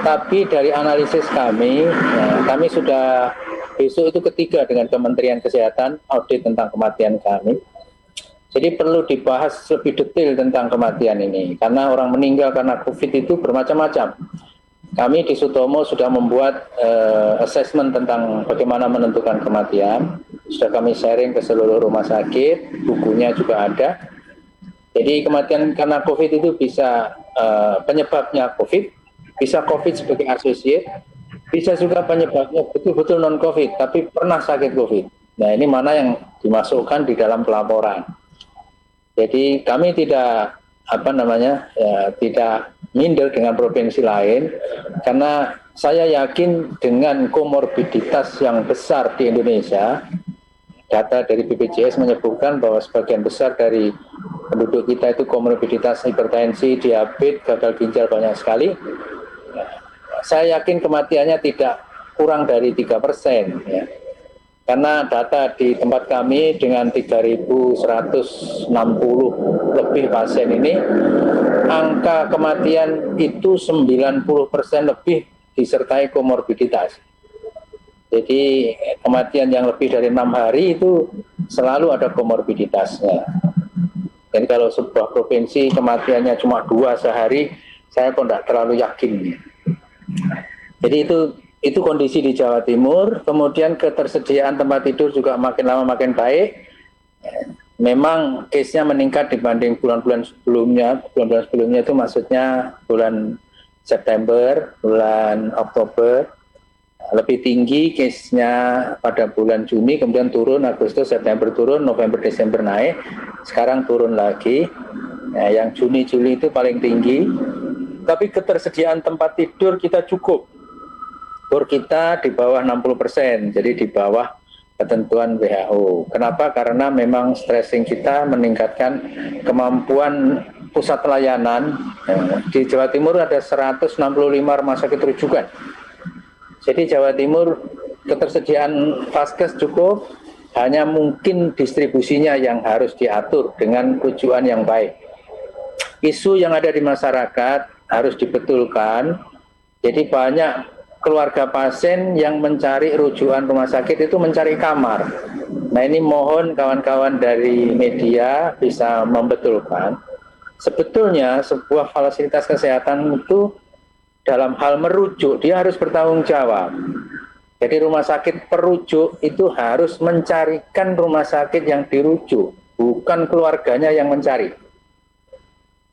Tapi dari analisis kami, kami sudah besok itu ketiga dengan Kementerian Kesehatan audit tentang kematian kami. Jadi perlu dibahas lebih detail tentang kematian ini, karena orang meninggal karena COVID itu bermacam-macam. Kami di Sutomo sudah membuat assessment tentang bagaimana menentukan kematian. Sudah kami sharing ke seluruh rumah sakit, bukunya juga ada. Jadi kematian karena COVID itu bisa penyebabnya COVID, bisa COVID sebagai associate, bisa juga penyebabnya betul-betul non-COVID, tapi pernah sakit COVID. Nah ini mana yang dimasukkan di dalam pelaporan. Jadi kami tidak tidak minder dengan provinsi lain, karena saya yakin dengan komorbiditas yang besar di Indonesia, data dari BPJS menyebutkan bahwa sebagian besar dari penduduk kita itu komorbiditas hipertensi, diabetes, gagal ginjal banyak sekali. Saya yakin kematiannya tidak kurang dari 3%, ya. Karena data di tempat kami dengan 3.160 lebih pasien ini, angka kematian itu 90% lebih disertai komorbiditas. Jadi kematian yang lebih dari 6 hari itu selalu ada komorbiditasnya. Jadi kalau sebuah provinsi kematiannya cuma 2 sehari, saya kok tidak terlalu yakin. Jadi itu kondisi di Jawa Timur. Kemudian ketersediaan tempat tidur juga makin lama makin baik. Memang case-nya meningkat dibanding bulan-bulan sebelumnya. Bulan-bulan sebelumnya itu maksudnya bulan September, bulan Oktober. Lebih tinggi case-nya pada bulan Juni, kemudian turun, Agustus, September turun, November, Desember naik. Sekarang turun lagi. Nah, yang Juni, Juli itu paling tinggi. Tapi ketersediaan tempat tidur kita cukup. Bor kita di bawah 60%, jadi di bawah ketentuan WHO. Kenapa? Karena memang stressing kita meningkatkan kemampuan pusat layanan. Di Jawa Timur ada 165 rumah sakit rujukan. Jadi Jawa Timur ketersediaan vaskes cukup, hanya mungkin distribusinya yang harus diatur dengan tujuan yang baik. Isu yang ada di masyarakat harus dibetulkan. Jadi banyak keluarga pasien yang mencari rujukan rumah sakit itu mencari kamar. Nah ini mohon kawan-kawan dari media bisa membetulkan. Sebetulnya sebuah fasilitas kesehatan itu dalam hal merujuk dia harus bertanggung jawab. Jadi rumah sakit perujuk itu harus mencarikan rumah sakit yang dirujuk, bukan keluarganya yang mencari.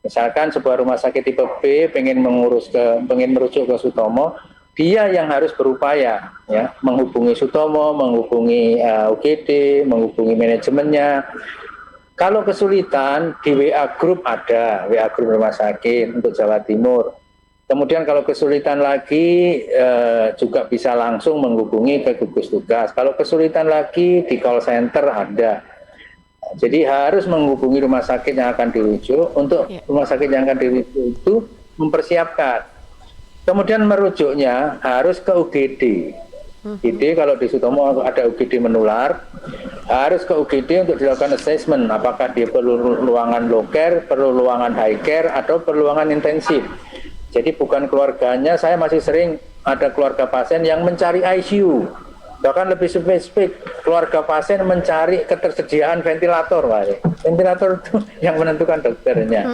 Misalkan sebuah rumah sakit tipe B pengen merujuk ke Sutomo, dia yang harus berupaya, ya, menghubungi Sutomo, menghubungi UGD, menghubungi manajemennya. Kalau kesulitan di WA Group ada, WA Group rumah sakit untuk Jawa Timur. Kemudian kalau kesulitan lagi juga bisa langsung menghubungi ke gugus tugas. Kalau kesulitan lagi di call center ada. Jadi harus menghubungi rumah sakit yang akan dirujuk. Untuk rumah sakit yang akan dirujuk itu mempersiapkan. Kemudian merujuknya harus ke UGD. UGD kalau di Sutomo ada UGD menular, harus ke UGD untuk dilakukan assessment. Apakah dia perlu ruangan low care, perlu ruangan high care, atau perlu ruangan intensif. Jadi bukan keluarganya, saya masih sering ada keluarga pasien yang mencari ICU. Bahkan lebih spesifik, keluarga pasien mencari ketersediaan ventilator, Pak. Ventilator itu yang menentukan dokternya.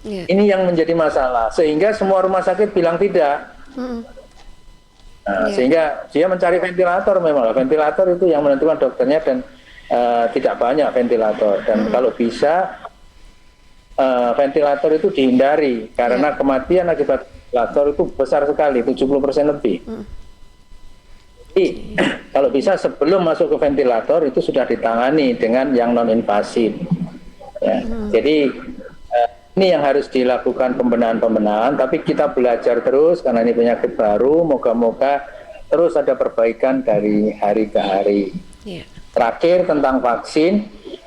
Ini yang menjadi masalah, sehingga semua rumah sakit bilang tidak. Sehingga dia mencari ventilator, memang ventilator itu yang menentukan dokternya, dan tidak banyak ventilator. Dan kalau bisa ventilator itu dihindari, karena kematian akibat ventilator itu besar sekali, 70% lebih. Jadi kalau bisa sebelum masuk ke ventilator itu sudah ditangani dengan yang non-invasif. Ya. Jadi ini yang harus dilakukan pembenahan-pembenahan, tapi kita belajar terus karena ini penyakit baru, moga-moga terus ada perbaikan dari hari ke hari. Terakhir tentang vaksin,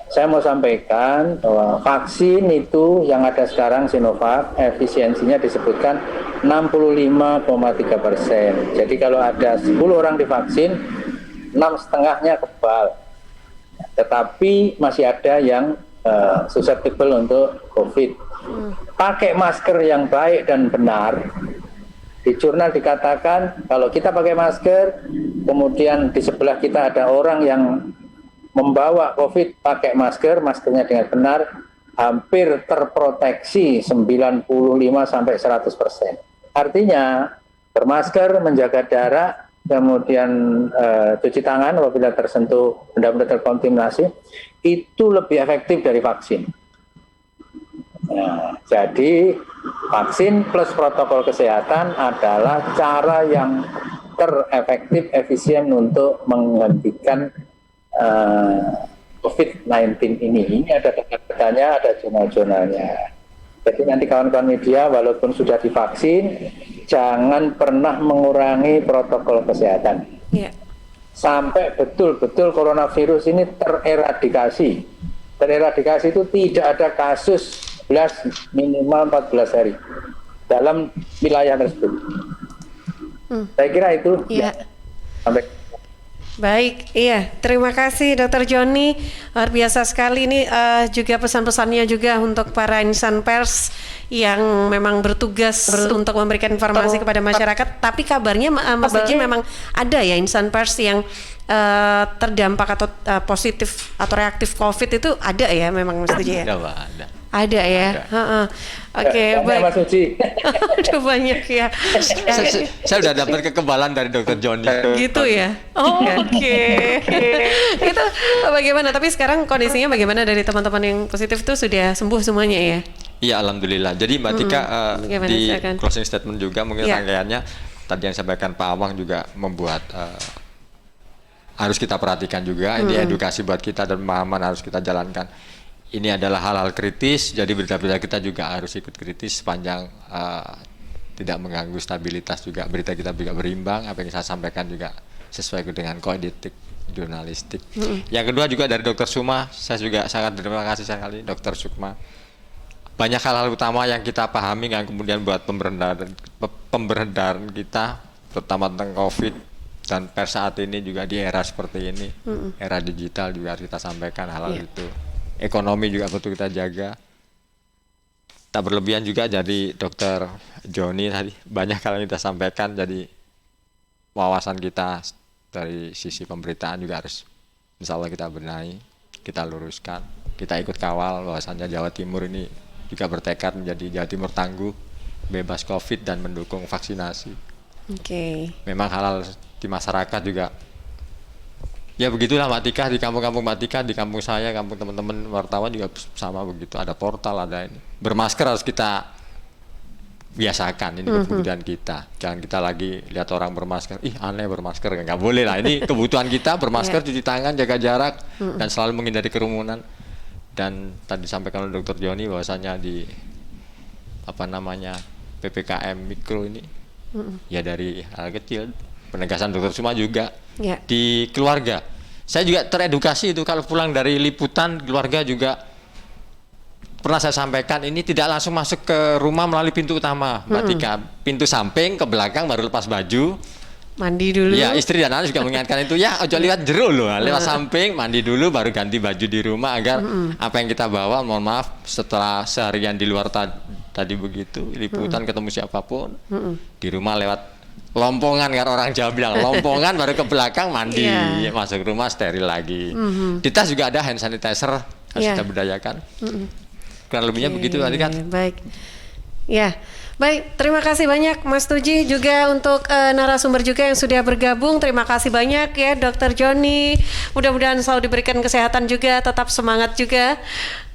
saya mau sampaikan bahwa vaksin itu yang ada sekarang Sinovac, efisiensinya disebutkan 65,3%. Jadi kalau ada 10 orang divaksin, 6,5-nya kebal. Tetapi masih ada yang susceptible untuk COVID. Pakai masker yang baik dan benar. Di jurnal dikatakan kalau kita pakai masker, kemudian di sebelah kita ada orang yang membawa COVID pakai masker, maskernya dengan benar, hampir terproteksi 95-100%. Artinya bermasker, menjaga jarak, kemudian cuci tangan apabila tersentuh benda-benda terkontaminasi, itu lebih efektif dari vaksin. Nah, jadi vaksin plus protokol kesehatan adalah cara yang terefektif, efisien untuk menghentikan COVID-19 ini. Ini ada data-datanya, ada jurnal-jurnalnya. Jadi nanti kawan-kawan media walaupun sudah divaksin, jangan pernah mengurangi protokol kesehatan. Sampai betul-betul coronavirus ini tereradikasi. Tereradikasi itu tidak ada kasus minimal 14 hari dalam wilayah tersebut. Saya kira itu. Sampai. Baik, terima kasih Dr. Joni, luar biasa sekali ini juga pesan-pesannya juga untuk para insan pers yang memang bertugas untuk memberikan informasi kepada masyarakat. Tapi kabarnya Mas Uji memang ada ya insan pers yang terdampak atau positif atau reaktif COVID itu ada ya memang Mas Uji ya? Ada. Ada ya. Oke, baik. Mas Uji. Udah banyak ya. Saya udah dapat kekebalan dari Dr. Joni. Gitu ya. Oke. Itu bagaimana? Tapi sekarang kondisinya bagaimana dari teman-teman yang positif itu sudah sembuh semuanya ya? Iya, alhamdulillah. Jadi Mbak Tika di silakan. closing statement juga mungkin rangkaiannya tadi yang disampaikan Pak Awang juga membuat harus kita perhatikan juga. Ini edukasi buat kita dan pemahaman harus kita jalankan. Ini adalah hal-hal kritis, jadi berita-berita kita juga harus ikut kritis sepanjang tidak mengganggu stabilitas juga. Berita kita juga berimbang, apa yang saya sampaikan juga sesuai dengan kode etik jurnalistik. Yang kedua juga dari Dr. Sukma, saya juga sangat terima kasih sekali Dr. Sukma. Banyak hal-hal utama yang kita pahami yang kemudian buat pemberedaran kita, terutama tentang COVID dan pers saat ini juga di era seperti ini, era digital juga harus kita sampaikan hal-hal itu. Ekonomi juga betul kita jaga. Tak berlebihan juga dari Dr. Joni tadi banyak hal yang kita sampaikan, jadi wawasan kita dari sisi pemberitaan juga harus insya Allah kita benahi, kita luruskan, kita ikut kawal bahwasannya Jawa Timur ini juga bertekad menjadi Jawa Timur tangguh, bebas COVID dan mendukung vaksinasi. Memang hal-hal di masyarakat juga ya begitulah Mbak Tika, di kampung-kampung Mbak Tika, di kampung saya, kampung teman-teman wartawan juga sama begitu, ada portal, ada ini. Bermasker harus kita biasakan, ini kebutuhan kita. Jangan kita lagi lihat orang bermasker, aneh bermasker, nggak boleh lah. Ini kebutuhan kita, bermasker, cuci tangan, jaga jarak, dan selalu menghindari kerumunan. Dan tadi disampaikan oleh Dr. Joni bahwasanya di PPKM mikro ini, ya dari hal kecil, penegasan Dr. Sukma juga di keluarga. Saya juga teredukasi itu kalau pulang dari liputan, keluarga juga pernah saya sampaikan, ini tidak langsung masuk ke rumah melalui pintu utama, Mbak Tika. Pintu samping ke belakang baru lepas baju. Mandi dulu. Ya, istri dan anak juga mengingatkan itu, ya ojo lewat jero loh, lewat samping, mandi dulu baru ganti baju di rumah agar apa yang kita bawa, mohon maaf, setelah seharian di luar tadi begitu, liputan ketemu siapapun, di rumah lewat lompongan, kan orang Jawa bilang lompongan baru ke belakang mandi, masuk rumah steril lagi. Di tas juga ada hand sanitizer, harus kita budayakan. Kurang lebihnya begitu tadi kan. Baik. Ya. Baik, terima kasih banyak Mas Tuji, juga untuk narasumber juga yang sudah bergabung. Terima kasih banyak ya Dr. Joni. Mudah-mudahan selalu diberikan kesehatan juga, tetap semangat juga.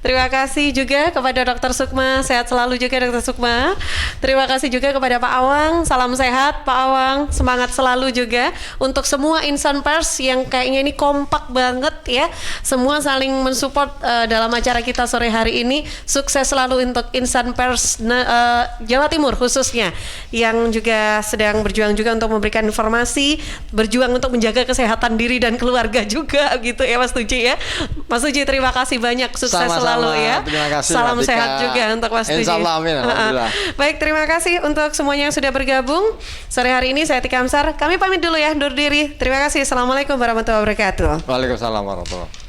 Terima kasih juga kepada Dr. Sukma, sehat selalu juga Dr. Sukma. Terima kasih juga kepada Pak Awang, salam sehat Pak Awang, semangat selalu juga. Untuk semua insan pers yang kayaknya ini kompak banget ya, semua saling mensupport dalam acara kita sore hari ini. Sukses selalu untuk insan pers Jawa Timur khususnya, yang juga sedang berjuang juga untuk memberikan informasi, berjuang untuk menjaga kesehatan diri dan keluarga juga gitu ya Mas Tuji ya. Mas Tuji terima kasih banyak, sukses selalu ya. Terima kasih, salam sehat juga untuk Mas Tuji. Insyaallah, amin. Alhamdulillah. Baik, terima kasih untuk semuanya yang sudah bergabung sore hari ini. Saya Tika Amsar, kami pamit dulu ya, undur diri. Terima kasih. Assalamualaikum warahmatullahi wabarakatuh. Waalaikumsalam warahmatullahi wabarakatuh.